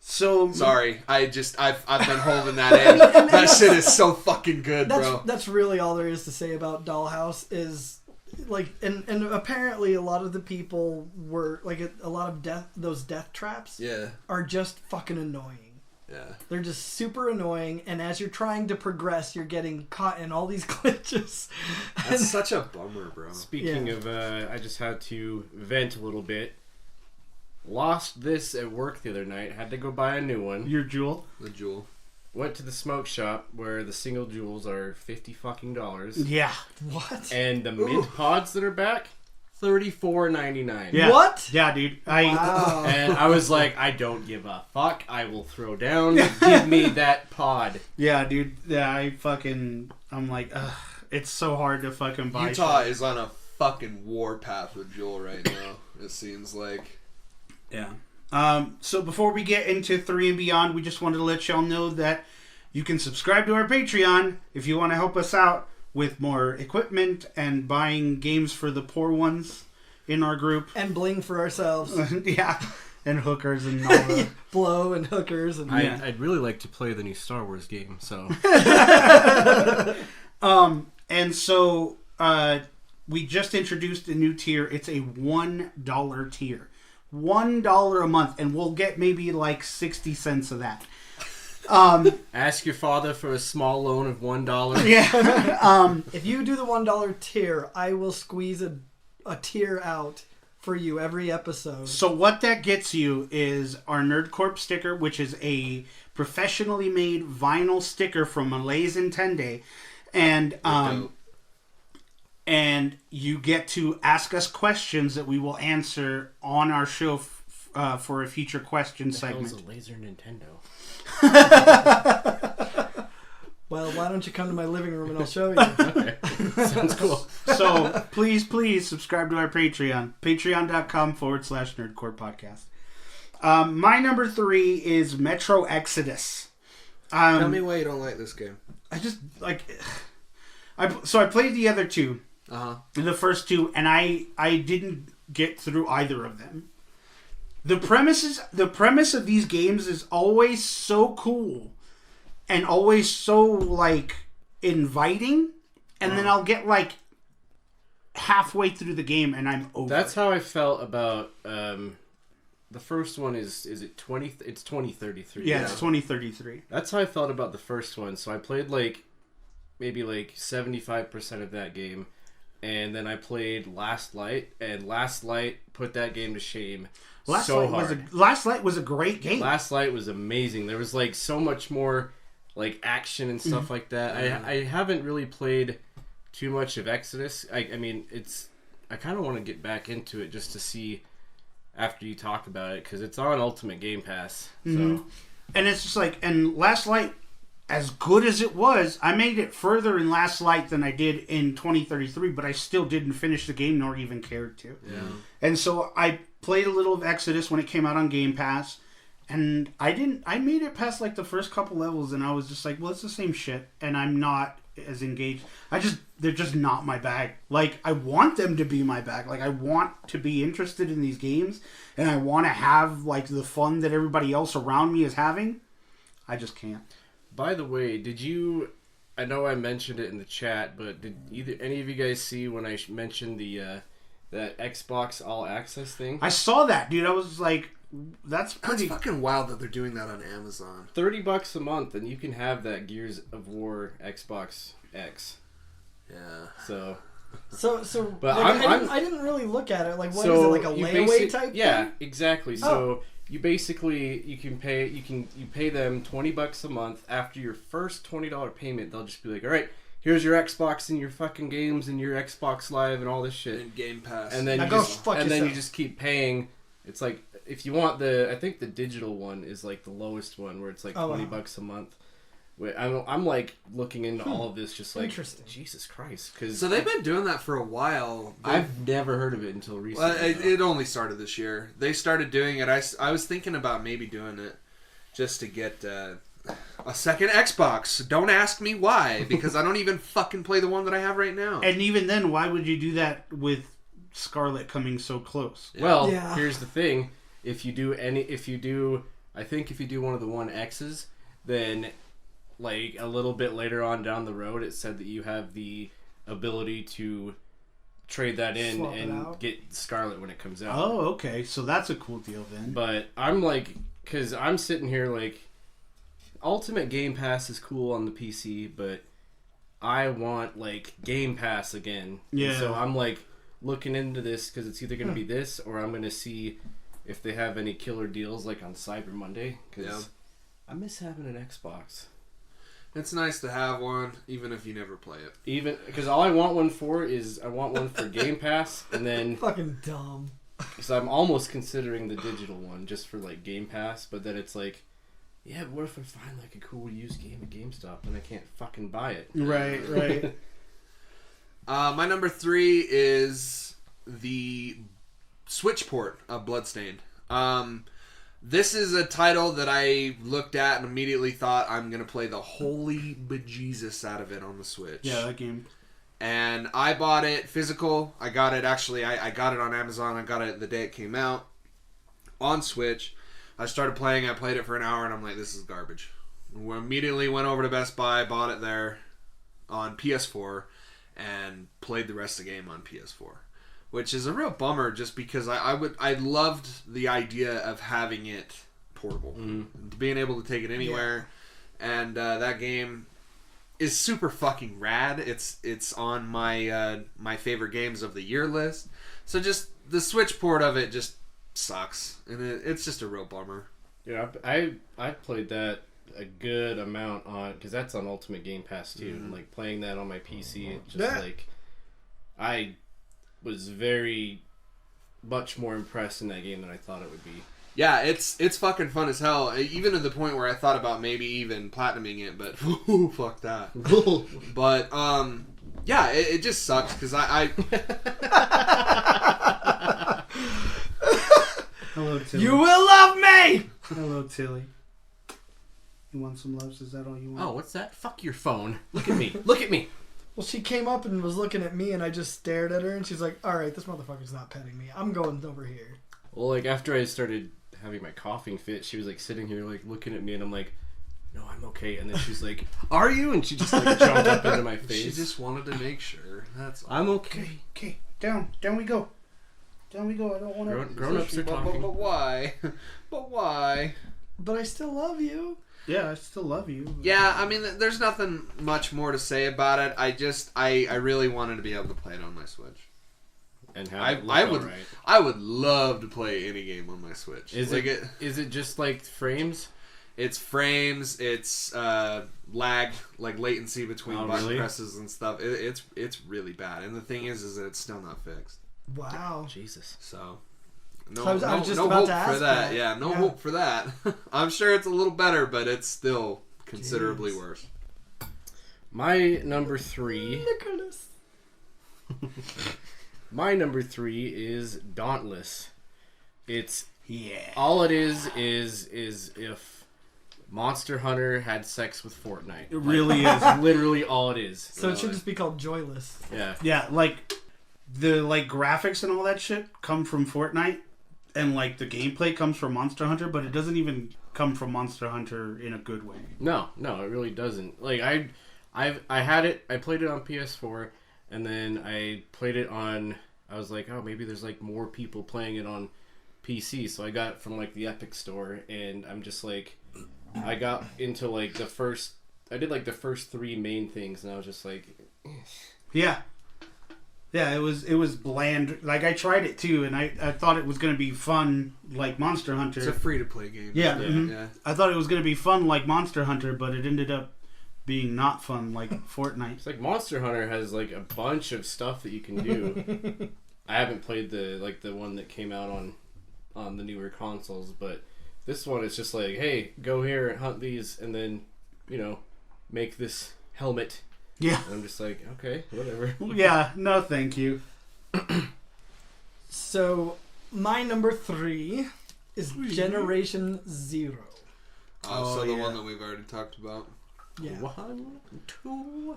So sorry, I've been holding that in. That shit is so fucking good, bro. That's really all there is to say about Dollhouse. Is like, and apparently a lot of the people were like, a lot of those death traps are just fucking annoying. Yeah, they're just super annoying, and as you're trying to progress, you're getting caught in all these glitches. That's such a bummer, bro. Speaking of, I just had to vent a little bit. Lost this at work the other night. Had to go buy a new one. Your jewel? The jewel. Went to the smoke shop where the single jewels are $50. Yeah. What? And the mint pods that are back, $34.99. Yeah. What? Yeah, dude. Wow. And I was like, I don't give a fuck. I will throw down. Give me that pod. Yeah, dude. Yeah, I'm like, ugh. It's so hard to fucking buy. Utah is on a fucking warpath with Jewel right now. It seems like. Yeah. So before we get into 3 and Beyond, we just wanted to let y'all know that you can subscribe to our Patreon if you want to help us out with more equipment and buying games for the poor ones in our group. And bling for ourselves. Yeah. And hookers and all that. Blow and hookers. And I'd really like to play the new Star Wars game, so. And so, we just introduced a new tier. It's a $1 tier. $1 a month, and we'll get maybe like 60 cents of that. Ask your father for a small loan of $1. Yeah. If you do the $1 tier, I will squeeze a tier out for you every episode. So what that gets you is our NerdCorp sticker, which is a professionally made vinyl sticker from Malays Intende, and you get to ask us questions that we will answer on our show for a future question segment. Hell's a laser Nintendo. Well, why don't you come to my living room and I'll show you. Okay. Sounds cool. So please subscribe to our Patreon. Patreon.com/NerdCore Podcast. My number 3 is Metro Exodus. Tell me why you don't like this game. I just like. I played the other two. The first two, and I didn't get through either of them. The premise of these games is always so cool and always so like inviting, and then I'll get like halfway through the game and I'm over. That's how I felt about the first one. Is it 20? It's 2033. Yeah, it's 2033. That's how I felt about the first one. So I played like maybe like 75% of that game. And then I played Last Light, and Last Light put that game to shame. Last Light was a great game. Last Light was amazing. There was like so much more like action and stuff like that. I haven't really played too much of Exodus. I mean, I kind of want to get back into it just to see after you talk about it, because it's on Ultimate Game Pass. So, and it's just like, and Last Light, as good as it was, I made it further in Last Light than I did in 2033, but I still didn't finish the game nor even cared to. Yeah. And so I played a little of Exodus when it came out on Game Pass, and I made it past like the first couple levels, and I was just like, well, it's the same shit, and I'm not as engaged. They're just not my bag. Like, I want them to be my bag. Like, I want to be interested in these games, and I want to have like the fun that everybody else around me is having. I just can't. by the way, I know I mentioned it in the chat, but did any of you guys see when I mentioned that Xbox All Access thing? I saw that, dude. I was like, that's fucking wild that they're doing that on Amazon. $30 a month, and you can have that Gears of War Xbox X. Yeah. But like, I didn't really look at it. Like, what is it, like a layaway type thing? Yeah, exactly. So you basically you pay them $20 a month. After your first $20 payment, they'll just be like, all right, here's your Xbox and your fucking games and your Xbox Live and all this shit. And Game Pass. And then you just keep paying. It's like, if you want I think the digital one is like the lowest one, where it's like $20 a month. I'm like looking into all of this, just like, Jesus Christ. So they've been doing that for a while. I've never heard of it until recently. Well, it only started this year. They started doing it. I was thinking about maybe doing it just to get a second Xbox. Don't ask me why, because I don't even fucking play the one that I have right now. And even then, why would you do that with Scarlet coming so close? Yeah. Well, here's the thing. If you do one of the One X's, then like a little bit later on down the road, it said that you have the ability to trade that in and get Scarlet when it comes out. Oh, okay. So that's a cool deal then. But I'm like, because I'm sitting here like, Ultimate Game Pass is cool on the PC, but I want like Game Pass again. Yeah. And so I'm like looking into this, because it's either going to be this, or I'm going to see if they have any killer deals like on Cyber Monday, because I miss having an Xbox. It's nice to have one, even if you never play it. Even because all I want one for is Game Pass, and then fucking dumb. So I'm almost considering the digital one just for like Game Pass, but then it's like, yeah, but what if I find like a cool used game at GameStop and I can't fucking buy it? Right. My number 3 is the Switch port of Bloodstained. This is a title that I looked at and immediately thought, I'm going to play the holy bejesus out of it on the Switch. Yeah, that game. And I bought it physical. I got it, actually, I got it on Amazon. I got it the day it came out on Switch. I started playing. I played it for an hour, and I'm like, this is garbage. We immediately went over to Best Buy, bought it there on PS4. and played the rest of the game on PS4, which is a real bummer just because I loved the idea of having it portable, being able to take it anywhere, and that game is super fucking rad. It's on my my favorite games of the year list. So just the Switch port of it just sucks, and it's just a real bummer. Yeah, I played that a good amount on, because that's on Ultimate Game Pass too. And like playing that on my PC, it just like I was very much more impressed in that game than I thought it would be. Yeah, it's fucking fun as hell. Even to the point where I thought about maybe even platinuming it, but fuck that. But yeah, it just sucks because I Hello, Tilly. You will love me! Hello, Tilly. You want some loves? Is that all you want? Oh, what's that? Fuck your phone. Look at me. Look at me. Well, she came up and was looking at me, and I just stared at her, and she's like, alright, this motherfucker's not petting me. I'm going over here. Well, like, after I started having my coughing fit, she was, like, sitting here, like, looking at me, and I'm like, no, I'm okay. And then she's like, are you? And she just, like, jumped up into my face. She just wanted to make sure. That's all. I'm okay. Okay, down we go. Down we go. I don't want to. Grown-ups are talking. But why? But why? But I still love you. Yeah, I still love you. Yeah, I mean, there's nothing much more to say about it. I really wanted to be able to play it on my Switch. And I would love to play any game on my Switch. Is it just like frames? It's frames. It's lag, like latency between button presses and stuff. It's really bad. And the thing is that it's still not fixed. Wow. Jesus. So. No, I was just no about hope to ask for that. that. Yeah, no hope for that. I'm sure it's a little better, but it's still considerably worse. My number 3. Nicholas. My number 3 is Dauntless. It's Yeah. all it is if Monster Hunter had sex with Fortnite. It really is. Literally all it is. So it should just be called Joyless. Yeah. Yeah, like the graphics and all that shit come from Fortnite, and like the gameplay comes from Monster Hunter, but it doesn't even come from Monster Hunter in a good way. No, it really doesn't. Like I had it. I played it on PS4, and then I played it on. I was like, oh, maybe there's like more people playing it on PC, so I got it from like the Epic Store, and I'm just like, I got into like I did like the first 3 main things, and I was just like, Yeah. Yeah, it was bland. Like, I tried it too, and I thought it was going to be fun like Monster Hunter. It's a free-to-play game. Yeah, Yeah. I thought it was going to be fun like Monster Hunter, but it ended up being not fun like Fortnite. it's like Monster Hunter has like a bunch of stuff that you can do. I haven't played the one that came out on the newer consoles, but this one is just like, hey, go here and hunt these, and then make this helmet. Yeah. And I'm just like, okay, whatever. Yeah, no thank you. So, my number 3 is Generation Zero. So the one that we've already talked about. Yeah. 1, 2,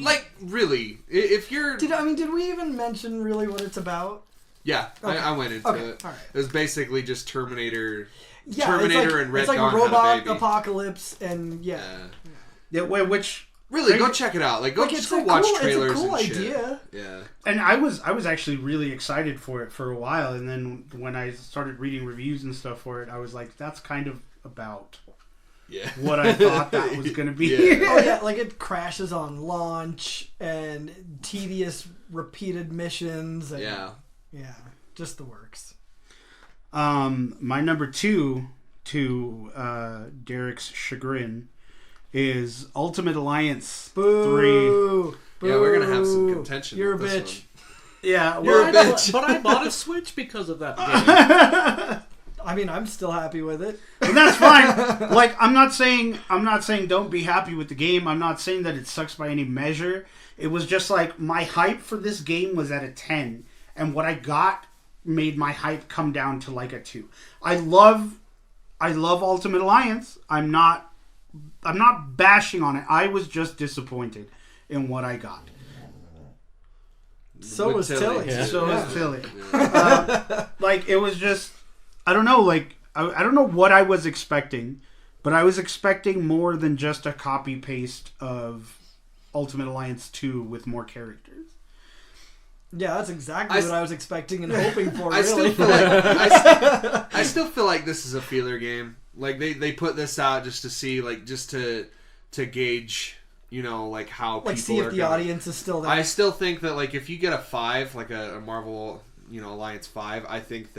Like really, if you're... Did we even mention really what it's about? Yeah, Okay. I went into Okay, it. all right. It was basically just Terminator. Yeah, Terminator and Red it's like Dawn a had robot a baby. apocalypse, and Yeah. Which Really, go check it out. Like, go Like, just it's go a watch cool- it's a trailers cool and shit. idea. Yeah. and I was actually really excited for it for a while, and then when I started reading reviews and stuff for it, I was like, that's kind of about Yeah. what I thought that was going to be. Yeah. Oh yeah, like it crashes on launch and tedious repeated missions. And, yeah, just the works. My number 2, to Derek's chagrin, is Ultimate Alliance 3. Boo! Yeah, we're gonna have some contention. You're a with this bitch. Yeah, You're a bitch. But I bought a Switch because of that game. I mean, I'm still happy with it. and that's fine. Like, I'm not saying don't be happy with the game. I'm not saying that it sucks by any measure. It was just like my hype for this game was at a 10, and what I got made my hype come down to like a 2. I love Ultimate Alliance. I'm not bashing on it. I was just disappointed in what I got. So With was Tilly. Tilly. Yeah. So it's silly. Like, it was just, I don't know, like, I don't know what I was expecting, but I was expecting more than just a copy paste of Ultimate Alliance 2 with more characters. Yeah, that's exactly what I was expecting and hoping for. Really. I still feel like this is a feeler game. Like they put this out just to see, like just to gauge, like how like people see if are the gonna... audience is still there. I still think that like if you get a 5, like a Marvel, Alliance 5, I think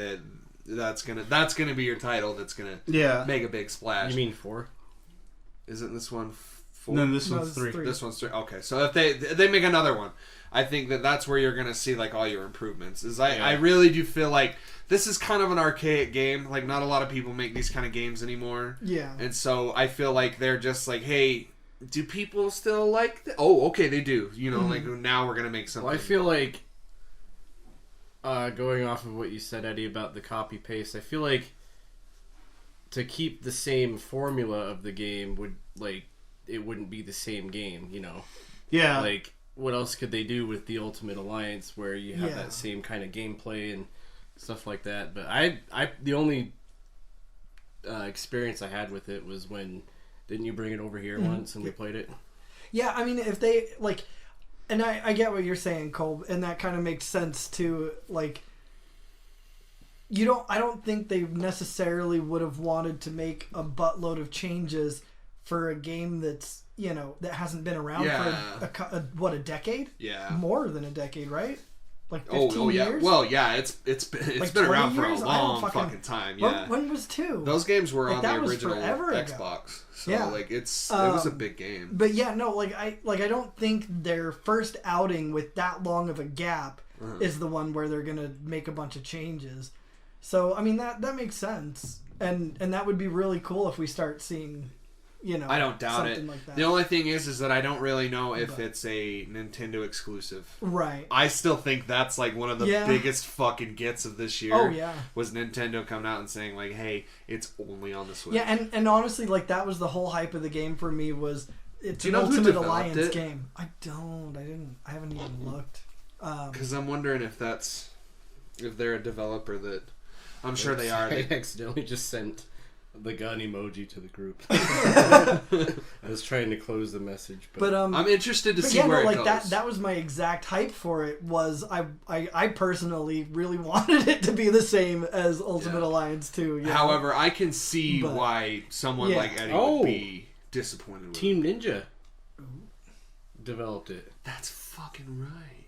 that's gonna be your title. That's gonna make a big splash. You mean 4? Isn't this one 4? No, this one's 3. This one's 3. Okay, so if they make another one, I think that's where you're gonna see like all your improvements. I really do feel like this is kind of an archaic game. Like not a lot of people make these kind of games anymore. Yeah. And so I feel like they're just like, hey, do people still like? Oh, okay, they do. Like now we're gonna make something. Well, I feel like going off of what you said, Eddie, about the copy paste. I feel like to keep the same formula of the game it wouldn't be the same game. Yeah. Like what else could they do with the Ultimate Alliance where you have that same kind of gameplay and stuff like that? But the only experience I had with it was when didn't you bring it over here once and we played it? Yeah, I mean if they like, and I get what you're saying, Cole, and that kind of makes sense too. Like I don't think they necessarily would have wanted to make a buttload of changes for a game that's that hasn't been around for a decade? Yeah, more than a decade, right? Like 15 yeah. years? Well, yeah, it's been around for a long fucking time. Yeah. When was 2? Those games were on the original Xbox. Ago. So it was a big game. But yeah, no, I don't think their first outing with that long of a gap is the one where they're gonna make a bunch of changes. So I mean that makes sense, and that would be really cool if we start seeing. I don't doubt it. Like that. The only thing is that I don't really know if it's a Nintendo exclusive. Right. I still think that's like one of the biggest fucking gets of this year. Oh yeah. Was Nintendo coming out and saying like, "Hey, it's only on the Switch." Yeah, and honestly, like that was the whole hype of the game for me. Was it's an who Ultimate developed Alliance it? game? I haven't even looked. Because I'm wondering if they're a developer that I'm sure they are. I accidentally just sent the gun emoji to the group. I was trying to close the message, but I'm interested to see where it goes. That was my exact hype for it. Was I personally really wanted it to be the same as Ultimate Alliance 2. However, I can see why someone like Eddie would be disappointed with Team Ninja developed it. That's fucking right.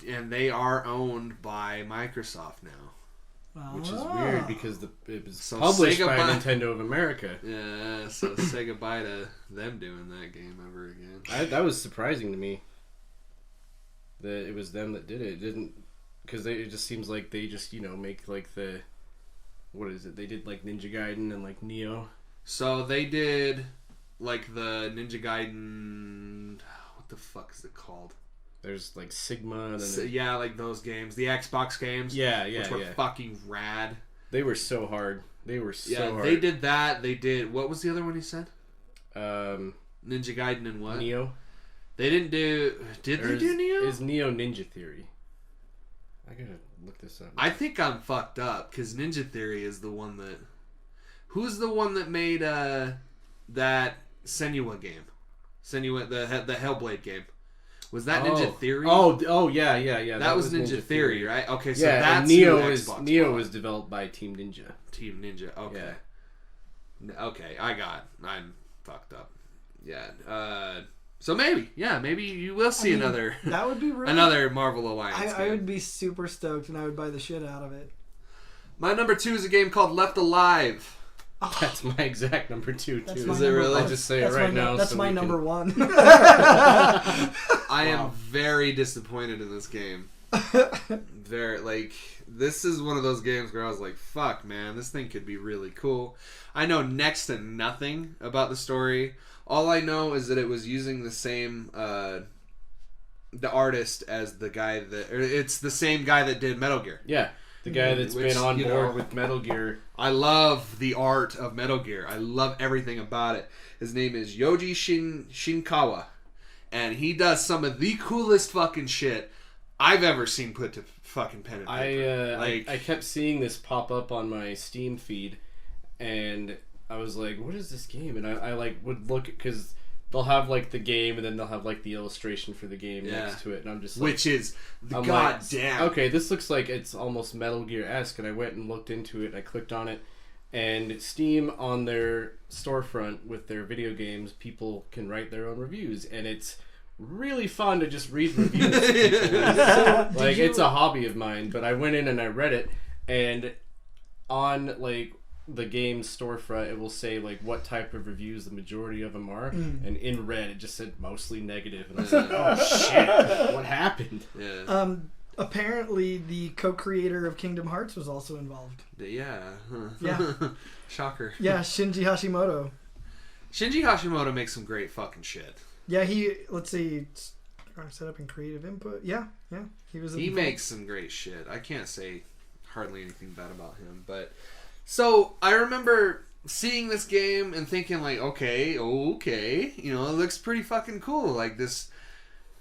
And they are owned by Microsoft now. Which is weird because it was published by Nintendo of America. Yeah, so say goodbye to them doing that game ever again. That was surprising to me that it was them that did it. It didn't, because it just seems like they just make like the, what is it? They did like Ninja Gaiden and like Neo. So they did like the Ninja Gaiden. What the fuck is it called? There's like Sigma. And yeah, like those games. The Xbox games. Yeah, which were fucking rad. They were so hard. Hard. They did that. They did... What was the other one you said? Ninja Gaiden and what? Neo. They didn't do... Did they do Neo? Is Neo Ninja Theory? I gotta look this up. I think I'm fucked up, because Ninja Theory is the one that... Who's the one that made that Senua game? Senua, the Hellblade game. Was that Ninja Theory? Oh yeah. That was Ninja Theory, right? Okay, so yeah, that's Neo was developed by Team Ninja. Team Ninja, okay. Yeah. Okay, I'm fucked up. Yeah. So maybe you will see another. That would be really, another Marvel Alliance. I would be super stoked, and I would buy the shit out of it. My number 2 is a game called Left Alive. That's my exact number 2 too. Is it really? I'll just say it right now. That's my number 1. I am very disappointed in this game. This is one of those games where I was like, fuck, man, this thing could be really cool. I know next to nothing about the story. All I know is that it was using the same the artist as the guy it's the same guy that did Metal Gear. Yeah. The guy that's been on board with Metal Gear. I love the art of Metal Gear. I love everything about it. His name is Yoji Shinkawa. And he does some of the coolest fucking shit I've ever seen put to fucking pen and paper. I kept seeing this pop up on my Steam feed. And I was like, what is this game? And I would look, because they'll have like the game, and then they'll have like the illustration for the game next to it, and I'm just like, which is I'm goddamn. Like, okay, this looks like it's almost Metal Gear-esque, and I went and looked into it, and I clicked on it, and Steam on their storefront with their video games, people can write their own reviews, and it's really fun to just read reviews. Like it's a hobby of mine, but I went in and I read it, and on like the game's storefront it will say like what type of reviews the majority of them are, and in red it just said mostly negative, and I was like, oh shit, what happened? Apparently the co-creator of Kingdom Hearts was also involved. Yeah. Shocker. Yeah, Shinji Hashimoto. Shinji Hashimoto makes some great fucking shit. Yeah, let's see, set up in creative input. Yeah, he makes some great shit. I can't say hardly anything bad about him, but so I remember seeing this game and thinking like, okay, you know, it looks pretty fucking cool. Like this,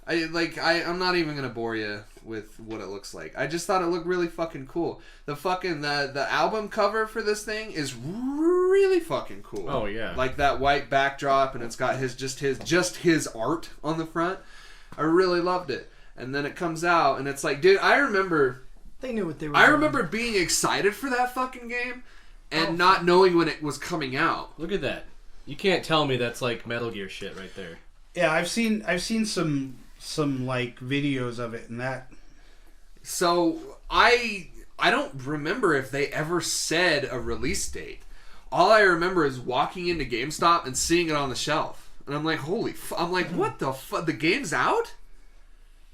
I'm not even gonna bore you with what it looks like. I just thought it looked really fucking cool. The album cover for this thing is really fucking cool. Oh yeah, like that white backdrop, and it's got his art on the front. I really loved it. And then it comes out, and it's like, dude, I remember they knew what they were. I remember being excited for that fucking game, and not knowing when it was coming out. Look at that! You can't tell me that's like Metal Gear shit right there. Yeah, I've seen some like videos of it and that. So I don't remember if they ever said a release date. All I remember is walking into GameStop and seeing it on the shelf, and I'm like, I'm like, what the fuck? The game's out?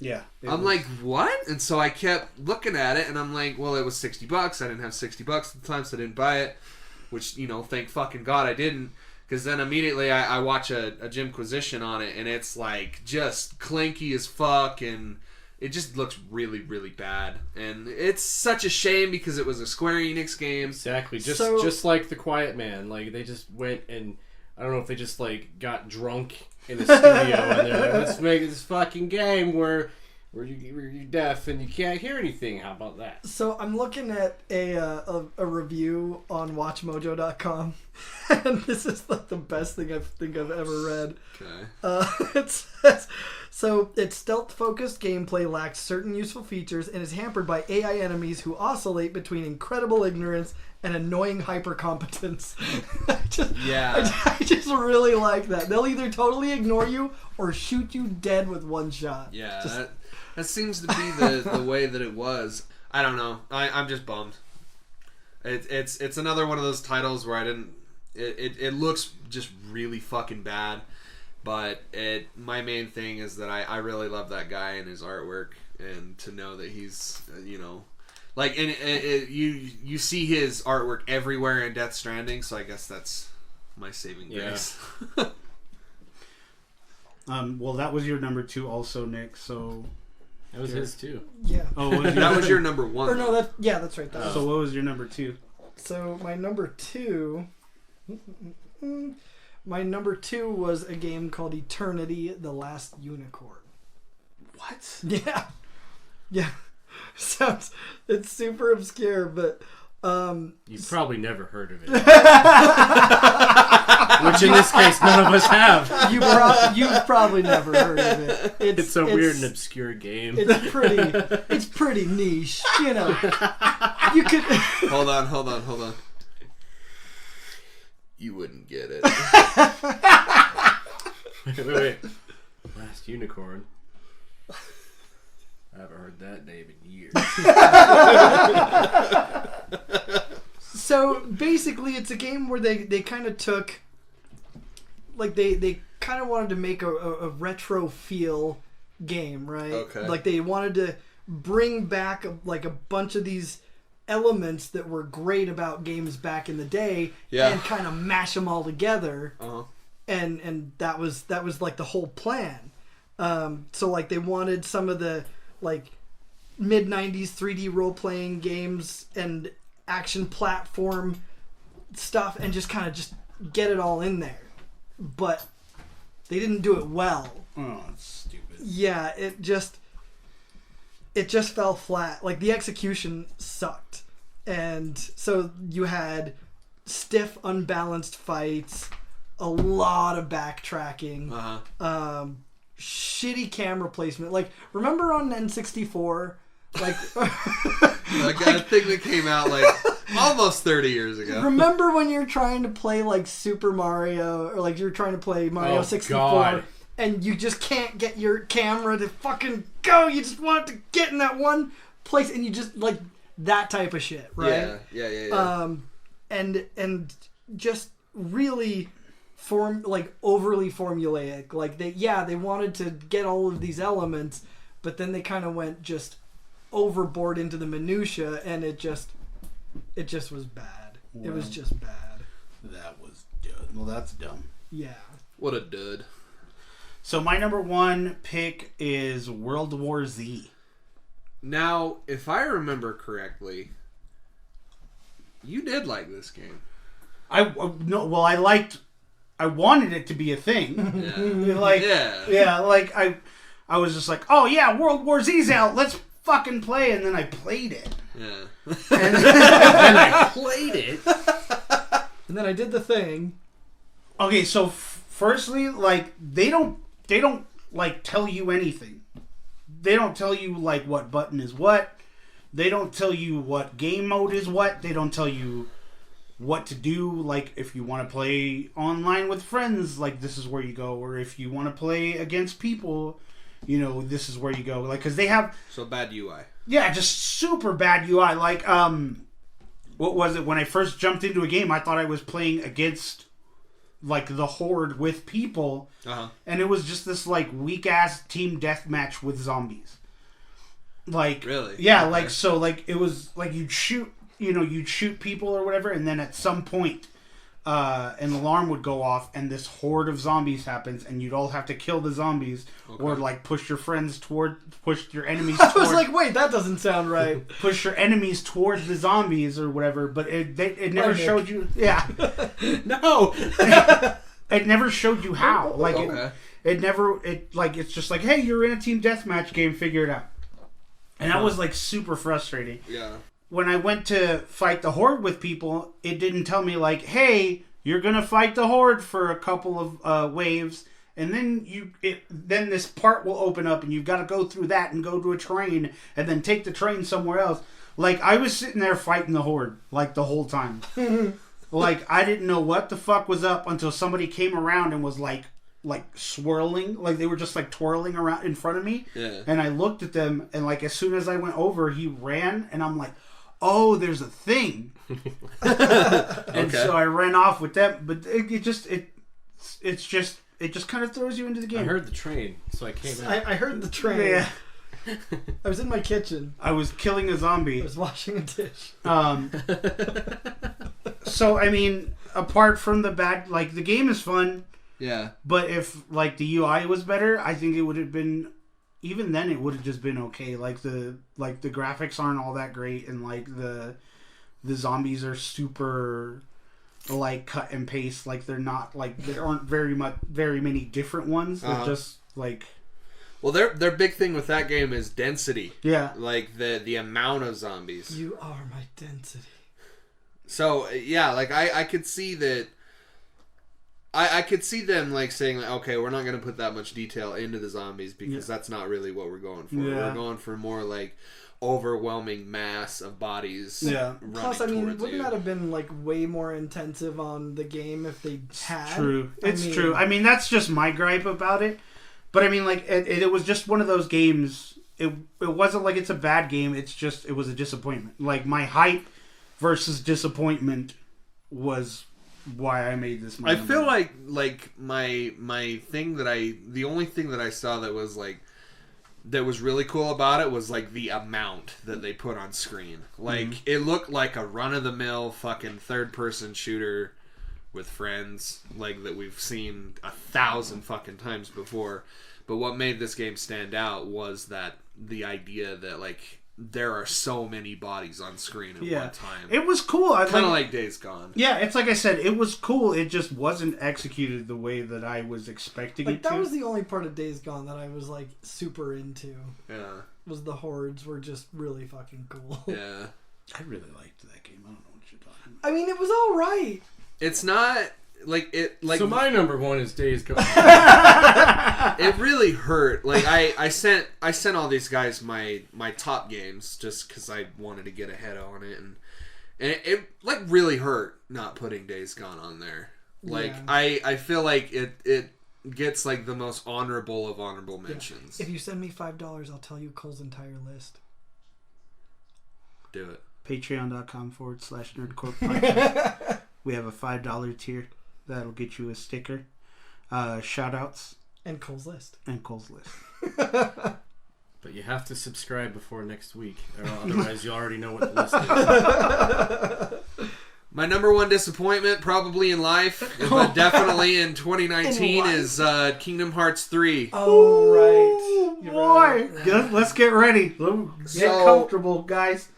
Yeah. I'm like, what? And so I kept looking at it, and I'm like, well, it was $60. I didn't have $60 at the time, so I didn't buy it. Which, you know, thank fucking God I didn't. Because then immediately I watch a Jimquisition on it, and it's like just clanky as fuck, and it just looks really, really bad. And it's such a shame because it was a Square Enix game. Exactly. Just like The Quiet Man. Like, they just went and, I don't know if they just like got drunk in the studio and they're like, let's make this fucking game where you're deaf and you can't hear anything. How about that? So I'm looking at a review on WatchMojo.com, and this is like the best thing I think I've ever read. Okay. It says, so its stealth-focused gameplay lacks certain useful features and is hampered by AI enemies who oscillate between incredible ignorance and annoying hypercompetence. I just really like that. They'll either totally ignore you or shoot you dead with one shot. Yeah, that seems to be the way that it was. I don't know. I'm just bummed. It's another one of those titles where I didn't. It looks just really fucking bad, but my main thing is that I really love that guy and his artwork, and to know that he's like, and you see his artwork everywhere in Death Stranding, so I guess that's my saving grace. Well, that was your number 2 also, Nick, so that was his too. Yeah. Oh, that was your number 1. Or no, that's right. So what was your number 2? So my number 2 was a game called Eternity: The Last Unicorn. What? Yeah. Sounds, it's super obscure, but you've probably never heard of it. Which in this case none of us have. You've probably never heard of it. It's a weird and obscure game. It's pretty niche, you know. You could Hold on. You wouldn't get it. Wait. Last Unicorn. I haven't heard that name in years. So basically, it's a game where they kind of took, like they kind of wanted to make a retro feel game, right? Okay. Like they wanted to bring back like a bunch of these elements that were great about games back in the day, and kind of mash them all together. Uh-huh. And that was like the whole plan. So like they wanted some of the like mid-90s 3D role-playing games and action platform stuff and just kind of just get it all in there. But they didn't do it well. Oh, that's stupid. Yeah, it just fell flat. Like the execution sucked. And so you had stiff, unbalanced fights. a lot of backtracking. Uh-huh. Shitty camera placement. Like, remember on N64? Like, a thing that came out like almost 30 years ago. Remember when you're trying to play like Super Mario, or like you're trying to play Mario 64, God. and you just can't get your camera to fucking go. You just want it to get in that one place, and you just like that type of shit, right? Yeah. And just really overly formulaic. Like they wanted to get all of these elements, but then they kind of went just overboard into the minutia, and it just was bad. Well, it was just bad. That was dumb. Well, that's dumb. Yeah. What a dud. So my number 1 pick is World War Z. Now, if I remember correctly, you did like this game. I wanted it to be a thing. I was just like, oh yeah, World War Z's out. Let's fucking play. And then I played it. Yeah. And then I Played it. And then I did the thing. Okay, so firstly, like they don't like tell you anything. They don't tell you like what button is what. They don't tell you what game mode is what. They don't tell you what to do. Like if you want to play online with friends, like this is where you go. Or if you want to play against people, you know, this is where you go. Like because they have bad UI. Yeah, just super bad UI. Like what was it? When I first jumped into a game, I thought I was playing against like the Horde with people, and it was just this like weak ass team deathmatch with zombies. Like really, yeah, okay. Like so, like it was like you'd shoot people or whatever, and then at some point, an alarm would go off, and this horde of zombies happens, and you'd all have to kill the zombies, or like push your enemies. I was like, wait, that doesn't sound right. Push your enemies towards the zombies or whatever, but it never showed you. Yeah, no, it never showed you how. Like it's just like, hey, you're in a team deathmatch game, figure it out. And that was like super frustrating. Yeah. When I went to fight the Horde with people, it didn't tell me like, hey, you're gonna fight the Horde for a couple of waves, and then then this part will open up, and you've got to go through that and go to a train, and then take the train somewhere else. Like I was sitting there fighting the Horde like the whole time. Like I didn't know what the fuck was up until somebody came around and was like swirling, like they were just like twirling around in front of me. Yeah. And I looked at them, and like as soon as I went over, he ran, and I'm like, oh, there's a thing. And so I ran off with them, but it just kind of throws you into the game. I heard the train, so I came out. I heard the train. Yeah. I was in my kitchen. I was killing a zombie. I was washing a dish. So I mean, apart from the bad, like the game is fun. Yeah. But if like the UI was better, I think it would have been. Even then, it would have just been okay. Like the graphics aren't all that great, and like the zombies are super like cut and paste. Like they're not like there aren't very many different ones. They're just like. Well, their big thing with that game is density. Yeah. Like the amount of zombies. You are my density. So yeah, like I could see that. I could see them like saying, like, okay, we're not going to put that much detail into the zombies because that's not really what we're going for. Yeah. We're going for more like overwhelming mass of bodies. Yeah. Plus, I mean, wouldn't that have been like way more intensive on the game if they had? True. It's true. I mean, that's just my gripe about it. But I mean, like, it was just one of those games. It wasn't like it's a bad game. It's just it was a disappointment. Like my hype versus disappointment was why I made this. I feel like my thing the only thing that I saw that was like that was really cool about it was like the amount that they put on screen. Like it looked like a run of the mill fucking third person shooter with friends, like that we've seen 1,000 fucking times before. But what made this game stand out was that the idea that like there are so many bodies on screen at one time. It was cool. Kind of like Days Gone. Yeah, it's like I said, it was cool. It just wasn't executed the way that I was expecting it to. That was the only part of Days Gone that I was like super into. Yeah. Was the hordes were just really fucking cool. Yeah. I really liked that game. I don't know what you're talking about. I mean, it was all right. It's not So my number one is Days Gone. It really hurt. Like I sent all these guys my top games just because I wanted to get ahead on it, and it like really hurt not putting Days Gone on there. Like I feel like it gets like the most honorable of honorable mentions. If you send me $5, I'll tell you Cole's entire list. Do it. Patreon.com/nerdcorp podcast. We have a $5 tier that'll get you a sticker, shout outs, and Cole's list. But you have to subscribe before next week, or otherwise you already know what the list is. My number one disappointment, probably in life, but definitely in 2019, is Kingdom Hearts 3. Oh, right. You're Boy, right. let's get ready. Get comfortable, guys.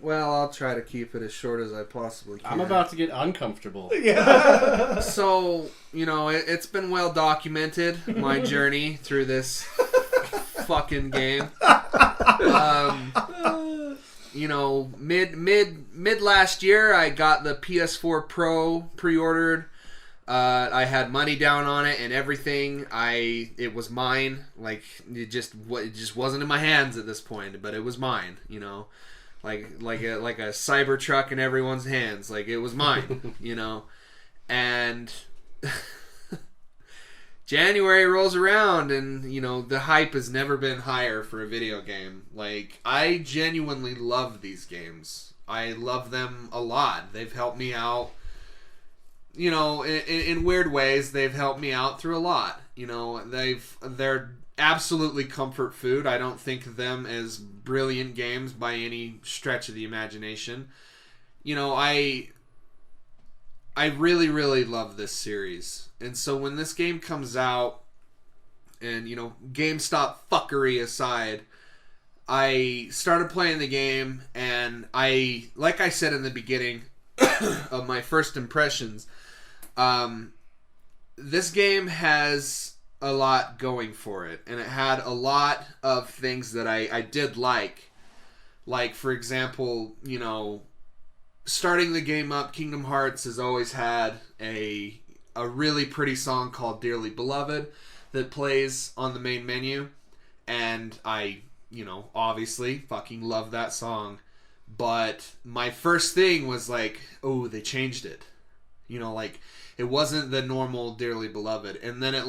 Well, I'll try to keep it as short as I possibly can. I'm about to get uncomfortable. Yeah. So, it's been well documented, my journey through this fucking game. Mid last year, I got the PS4 Pro pre-ordered. I had money down on it and everything. It was mine. Like it just wasn't in my hands at this point, but it was mine. Like a Cybertruck in everyone's hands. Like it was mine. And January rolls around and, the hype has never been higher for a video game. Like, I genuinely love these games. I love them a lot. They've helped me out, in weird ways. They've helped me out through a lot. They're absolutely comfort food. I don't think of them as brilliant games by any stretch of the imagination. I really, really love this series. And so when this game comes out, and, GameStop fuckery aside, I started playing the game, and like I said in the beginning of my first impressions, this game has a lot going for it. And it had a lot of things that I did like. Like, for example, starting the game up, Kingdom Hearts has always had a really pretty song called Dearly Beloved that plays on the main menu. And I, obviously fucking love that song. But my first thing was like, oh, they changed it. It wasn't the normal Dearly Beloved. And then it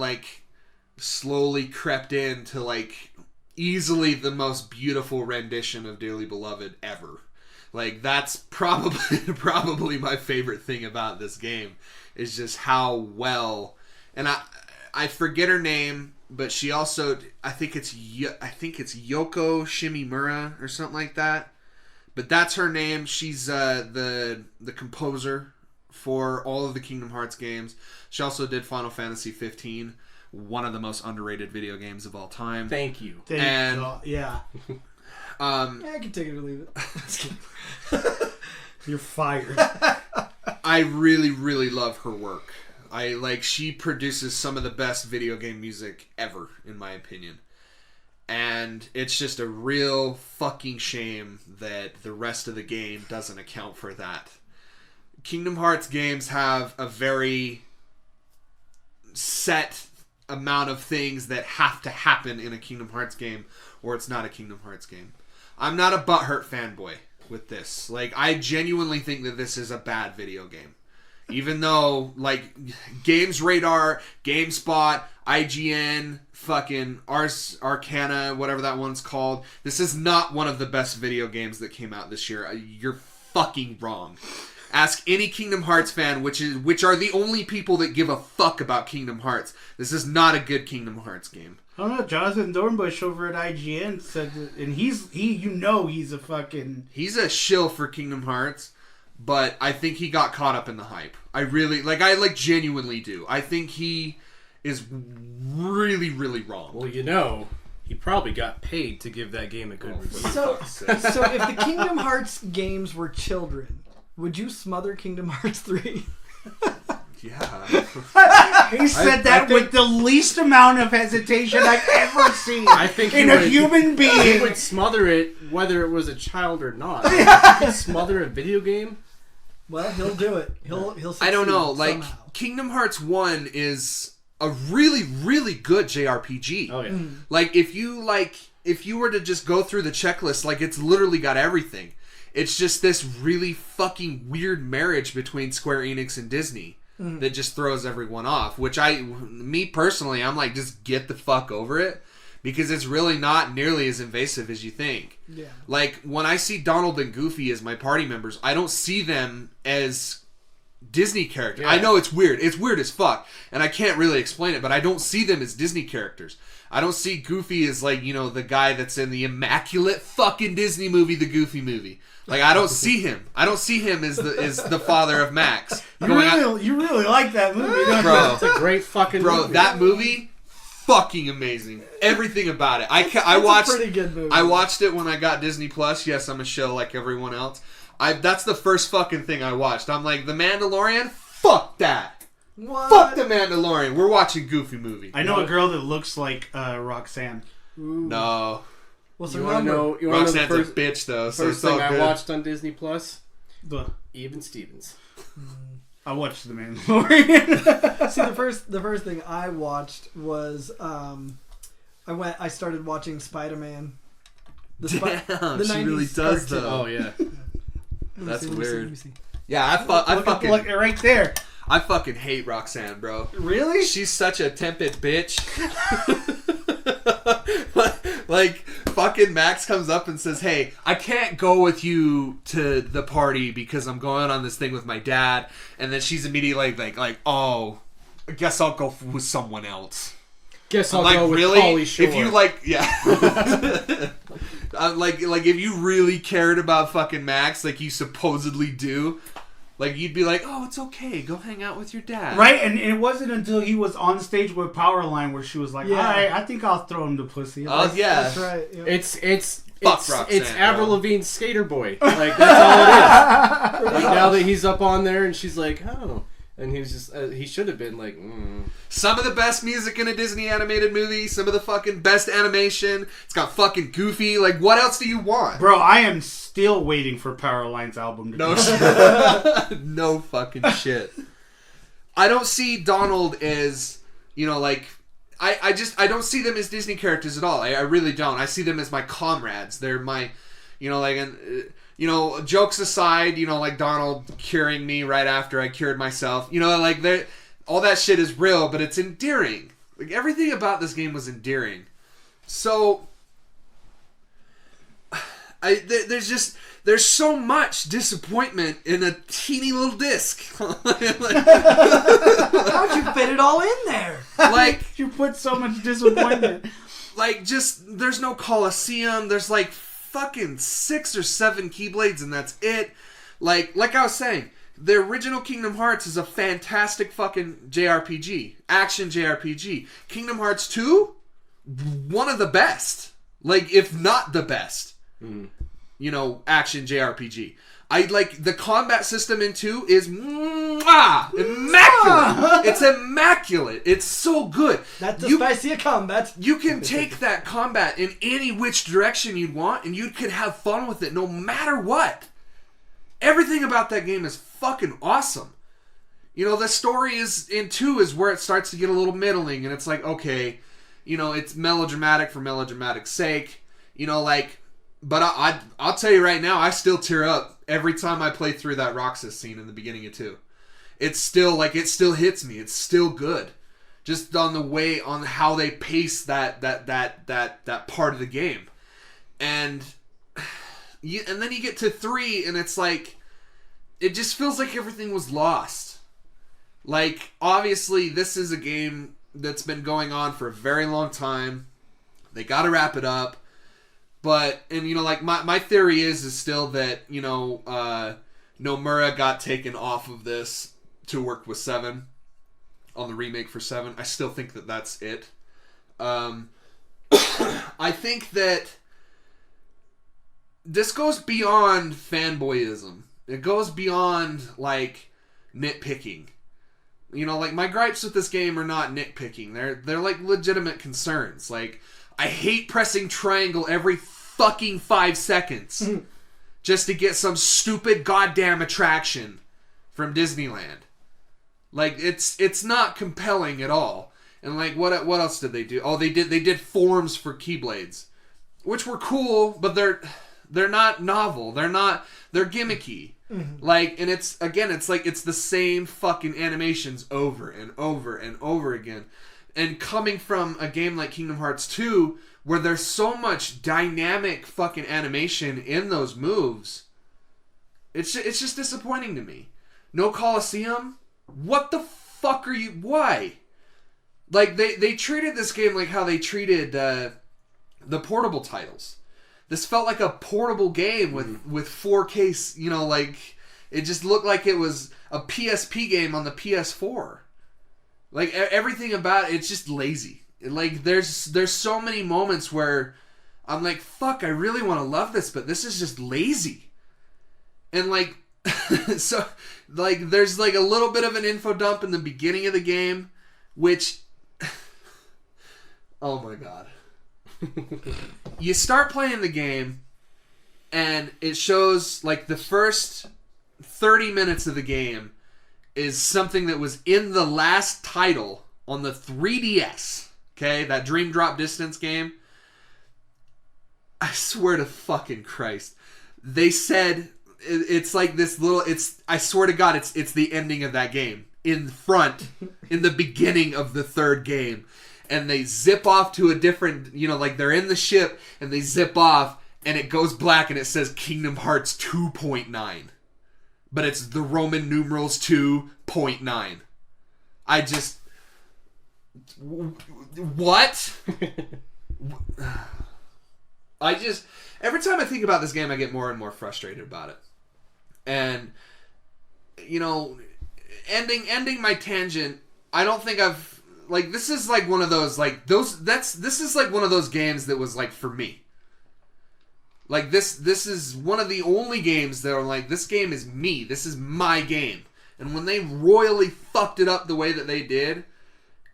slowly crept into easily the most beautiful rendition of Dearly Beloved ever. That's probably my favorite thing about this game is just how well, and I forget her name, but she also, I think it's Yoko Shimimura or something like that, but that's her name. She's the composer for all of the Kingdom Hearts games. She also did Final Fantasy 15, one of the most underrated video games of all time. Thank you. Yeah. I can take it or leave it. You're fired. I really, really love her work. She produces some of the best video game music ever, in my opinion. And it's just a real fucking shame that the rest of the game doesn't account for that. Kingdom Hearts games have a very set amount of things that have to happen in a Kingdom Hearts game, or it's not a Kingdom Hearts game. I'm not a butthurt fanboy with this. I genuinely think that this is a bad video game. Even though, Games Radar, GameSpot, IGN, fucking Ars Arcana, whatever that one's called, this is not one of the best video games that came out this year. You're fucking wrong. Ask any Kingdom Hearts fan, which are the only people that give a fuck about Kingdom Hearts. This is not a good Kingdom Hearts game. I don't know. Jonathan Dornbush over at IGN said that, and he's a fucking... He's a shill for Kingdom Hearts, but I think he got caught up in the hype. I really, I genuinely do. I think he is really, really wrong. Well, he probably got paid to give that game a good review. So if the Kingdom Hearts games were children, would you smother Kingdom Hearts 3? Yeah. He said that with the least amount of hesitation I've ever seen in a human being. He would smother it whether it was a child or not. You could smother a video game? Well, he'll do it. He'll succeed I don't know. Like, somehow. Kingdom Hearts 1 is a really, really good JRPG. Oh, yeah. Like, if you were to just go through the checklist, like, it's literally got everything. It's just this really fucking weird marriage between Square Enix and Disney that just throws everyone off. Which me personally, I'm like, just get the fuck over it. Because it's really not nearly as invasive as you think. Yeah. Like, when I see Donald and Goofy as my party members, I don't see them as Disney characters. Yeah. I know it's weird. It's weird as fuck. And I can't really explain it, but I don't see them as Disney characters. I don't see Goofy as, like, the guy that's in the immaculate fucking Disney movie, the Goofy movie. Like, I don't see him. I don't see him as the father of Max. You really like that movie, don't Bro. It's a great fucking movie. That movie, fucking amazing. Everything about it. I watched. It's a pretty good movie. I watched it when I got Disney Plus. Yes, I'm a show like everyone else. That's the first fucking thing I watched. I'm like, The Mandalorian? Fuck that. What? Fuck The Mandalorian. We're watching Goofy movie. I know a girl that looks like Roxanne. No. What's her You want to number? know? You want to know Roxanne's the first, a bitch though, so first it's all thing good. I watched on Disney Plus? The Even Stevens. I watched The Mandalorian. See, the first thing I watched was I started watching Spider-Man. Damn, the she 90s really does cartoon. though. Oh, yeah. That's Let me weird. see. Yeah, Look right there. I fucking hate Roxanne, bro. Really? She's such a tepid bitch. Like, fucking Max comes up and says, hey, I can't go with you to the party because I'm going on this thing with my dad. And then she's immediately like, oh, I guess I'll go with someone else. Guess I'm I'll like, go with really? Pauly Shore. If you like if you really cared about fucking Max, like you supposedly do, like you'd be like, oh, it's okay, go hang out with your dad. Right, and it wasn't until he was on stage with Powerline where she was like, Yeah. all right, I think I'll throw him to pussy. Oh, yeah. That's right. Yeah. It's Fuck Roxanne, it's Avril bro. Lavigne's Skater Boy. Like, that's all it is. Like, now that he's up on there and she's like, oh. And he was just, he should have been like, Some of the best music in a Disney animated movie, some of the fucking best animation. It's got fucking Goofy. Like, what else do you want? Bro, I am still waiting for Powerline's album to No come. shit. No fucking shit. I don't see Donald as, like, I don't see them as Disney characters at all. I really don't. I see them as my comrades. They're my, jokes aside, like Donald curing me right after I cured myself. Like, all that shit is real, but it's endearing. Like, everything about this game was endearing. So, there's so much disappointment in a teeny little disc. How'd you fit it all in there? Like, You put so much disappointment. there's no Coliseum. There's like fucking 6 or 7 Keyblades, and that's it. Like I was saying, the original Kingdom Hearts is a fantastic fucking JRPG, action JRPG. Kingdom Hearts 2, one of the best, like if not the best. Action JRPG. I like the combat system in 2 is immaculate. It's immaculate. It's so good. That's the spicy of combat. You can take that combat in any which direction you'd want, and you could have fun with it no matter what. Everything about that game is fucking awesome. The story is in 2 is where it starts to get a little middling, and it's like, okay, it's melodramatic for melodramatic's sake. But I'll tell you right now, I still tear up every time I play through that Roxas scene in the beginning of 2. It's still it still hits me. It's still good, just on how they pace that part of the game, and then you get to 3, and it's like it just feels like everything was lost. Like, obviously, this is a game that's been going on for a very long time. They got to wrap it up. But, and my theory is still that, Nomura got taken off of this to work with 7 on the remake for 7. I still think that that's it. I think that this goes beyond fanboyism. It goes beyond, nitpicking. My gripes with this game are not nitpicking. They're legitimate concerns. I hate pressing triangle every fucking 5 seconds just to get some stupid goddamn attraction. from Disneyland. Like, it's not compelling at all. And like, what else did they do? Oh, they did forms for Keyblades, which were cool, but they're not novel. They're gimmicky. Mm-hmm. Like, and it's the same fucking animations over and over and over again. And coming from a game like Kingdom Hearts 2, where there's so much dynamic fucking animation in those moves, it's just disappointing to me. No Colosseum? What the fuck are you... Why? Like, they treated this game like how they treated the portable titles. This felt like a portable game with 4K, you know, like... It just looked like it was a PSP game on the PS4. Like, everything about it's just lazy. Like, there's so many moments where I'm like, fuck, I really want to love this, but this is just lazy. And, like, so, like, there's, like, a little bit of an info dump in the beginning of the game, which, oh my god. You start playing the game, and it shows, like, the first 30 minutes of the game is something that was in the last title on the 3DS. Okay, that Dream Drop Distance game. I swear to fucking Christ. They said it's like this little... I swear to God, it's the ending of that game. In front, in the beginning of the third game. And they zip off to a different... You know, like they're in the ship and they zip off and it goes black and it says Kingdom Hearts 2.9. But it's the Roman numerals 2.9. I just... What? I just... Every time I think about this game, I get more and more frustrated about it. And, you know, ending my tangent, I don't think I've... Like, this is like one of those, like, this is like one of those games that was like for me. Like, this is one of the only games that are like, this game is me. This is my game. And when they royally fucked it up the way that they did,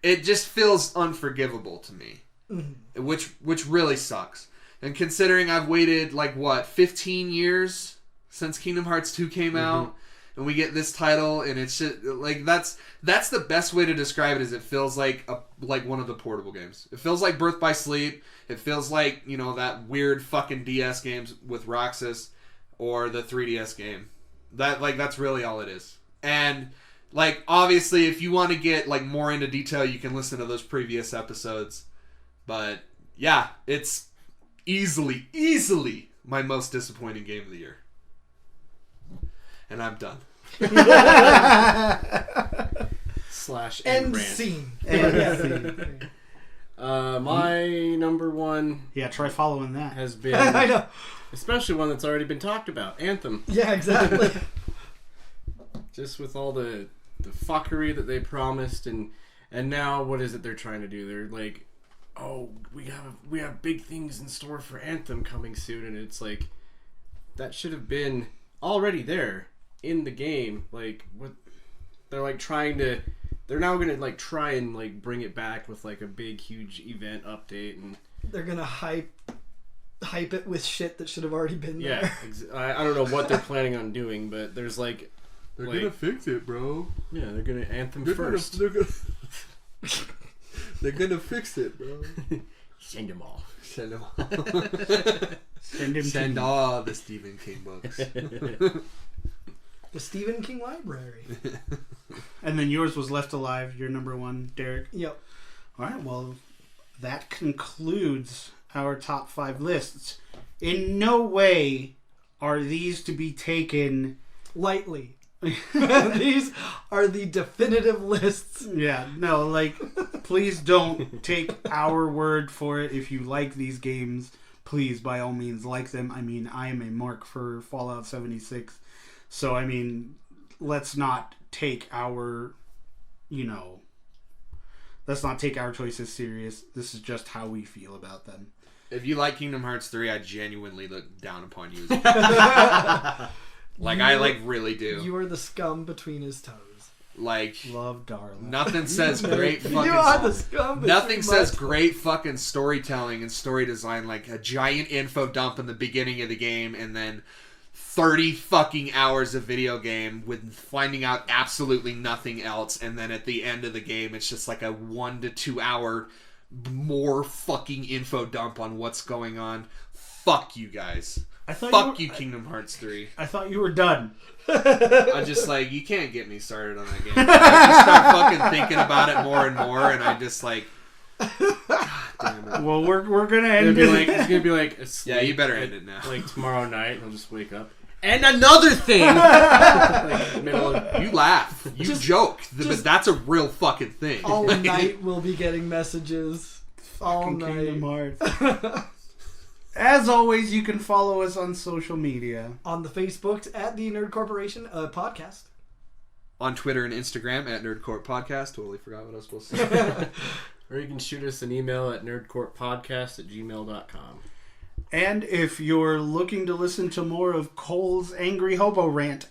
it just feels unforgivable to me. Mm-hmm. Which really sucks. And considering I've waited, like, what, 15 years since Kingdom Hearts 2 came out, and we get this title, and it's just, like, that's the best way to describe it, is it feels like one of the portable games. It feels like Birth by Sleep. It feels like, you know, that weird fucking DS games with Roxas, or the 3DS game. That's really all it is. And, like, obviously, if you want to get, like, more into detail, you can listen to those previous episodes. But, yeah, it's easily my most disappointing game of the year. And I'm done. / end rant. scene. My number one... Yeah, try following that. ...has been... I know. Especially one that's already been talked about. Anthem. Yeah, exactly. Just with all the fuckery that they promised, and now what is it they're trying to do? They're like, oh, we have big things in store for Anthem coming soon, and it's like, that should have been already there in the game. Like, what they're like trying to, they're now gonna like try and like bring it back with like a big huge event update, and they're gonna hype it with shit that should have already been there. Yeah, I don't know what they're planning on doing, but there's like, they're gonna fix it, bro. Yeah, they're gonna Anthem first. They're gonna fix it, bro. Send them all. Send them all. Send all the Stephen King books. The Stephen King Library. And then yours was Left Alive, your number one, Derek. Yep. All right, well, that concludes our top 5 lists. In no way are these to be taken lightly. These are the definitive lists. Yeah, no, like, please don't take our word for it. If you like these games, please, by all means, like them. I mean, I am a mark for Fallout 76. So, I mean, let's not take our, let's not take our choices serious. This is just how we feel about them. If you like Kingdom Hearts 3, I genuinely look down upon you. I really do. You are the scum between his toes. Like, love, darling. Nothing says great fucking. You are the scum. Nothing says great fucking storytelling and story design like a giant info dump in the beginning of the game, and then 30 fucking hours of video game with finding out absolutely nothing else, and then at the end of the game it's just like a 1 to 2 hour more fucking info dump on what's going on. Fuck you guys. Fuck you, Kingdom Hearts 3. I thought you were done. I'm just like, you can't get me started on that game. I just start fucking thinking about it more and more, and I just like, God damn it. Well, we're gonna end It's gonna be like Yeah, you better end it now. Like tomorrow night, I'll just wake up. And another thing! Like, you laugh. You joke. But that's a real fucking thing. All night we'll be getting messages. All night. Kingdom Hearts. As always, you can follow us on social media. On the Facebooks at the Nerd Corporation podcast. On Twitter and Instagram at Nerdcorp Podcast. Totally forgot what I was supposed to say. Or you can shoot us an email at nerdcorppodcast@gmail.com. And if you're looking to listen to more of Cole's Angry Hobo Rant,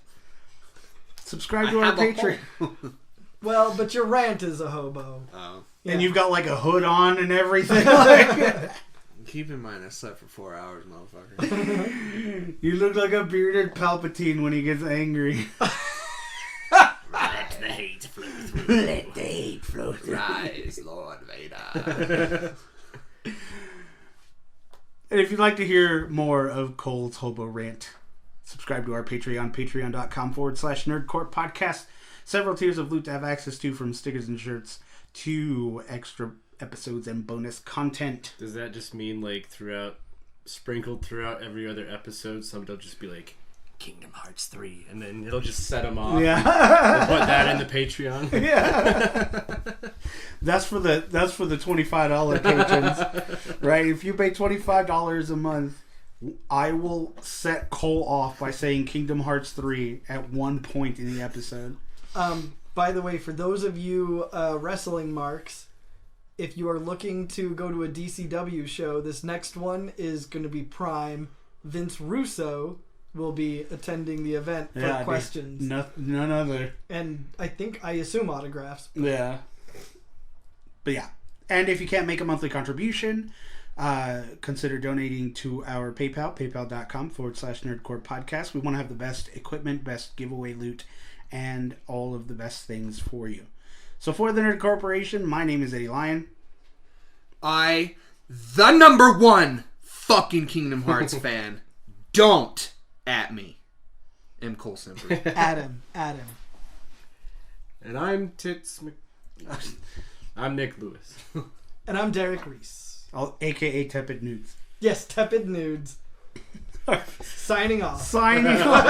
subscribe to our Patreon. Well, but your rant is a hobo. Oh. Yeah. And you've got like a hood on and everything. Like, keep in mind I slept for 4 hours, motherfucker. you look like a bearded Palpatine when he gets angry. Let the hate flow through. Let the hate flow through. Rise, Lord Vader. And if you'd like to hear more of Cole's Hobo Rant, subscribe to our Patreon, patreon.com/nerdcorp podcast. Several tiers of loot to have access to, from stickers and shirts to extra episodes and bonus content. Does that just mean like sprinkled throughout every other episode, somebody will just be like, Kingdom Hearts 3, and then it'll just set them off. Yeah. We'll put that in the Patreon. Yeah. That's for the $25 patrons, right? If you pay $25 a month, I will set Cole off by saying Kingdom Hearts 3 at one point in the episode. By the way, for those of you wrestling marks, if you are looking to go to a DCW show, this next one is going to be Prime. Vince Russo will be attending the event for questions. None other. And I assume autographs. Yeah. But yeah. And if you can't make a monthly contribution, consider donating to our PayPal, paypal.com/nerdcore podcast. We want to have the best equipment, best giveaway loot, and all of the best things for you. So for the Nerd Corporation, my name is Eddie Lyon. The number one fucking Kingdom Hearts fan. Don't at me. M. Cole Semper. Adam. And I'm I'm Nick Lewis. And I'm Derek Reese. A.K.A. Tepid Nudes. Yes, Tepid Nudes. Signing off. Signing off.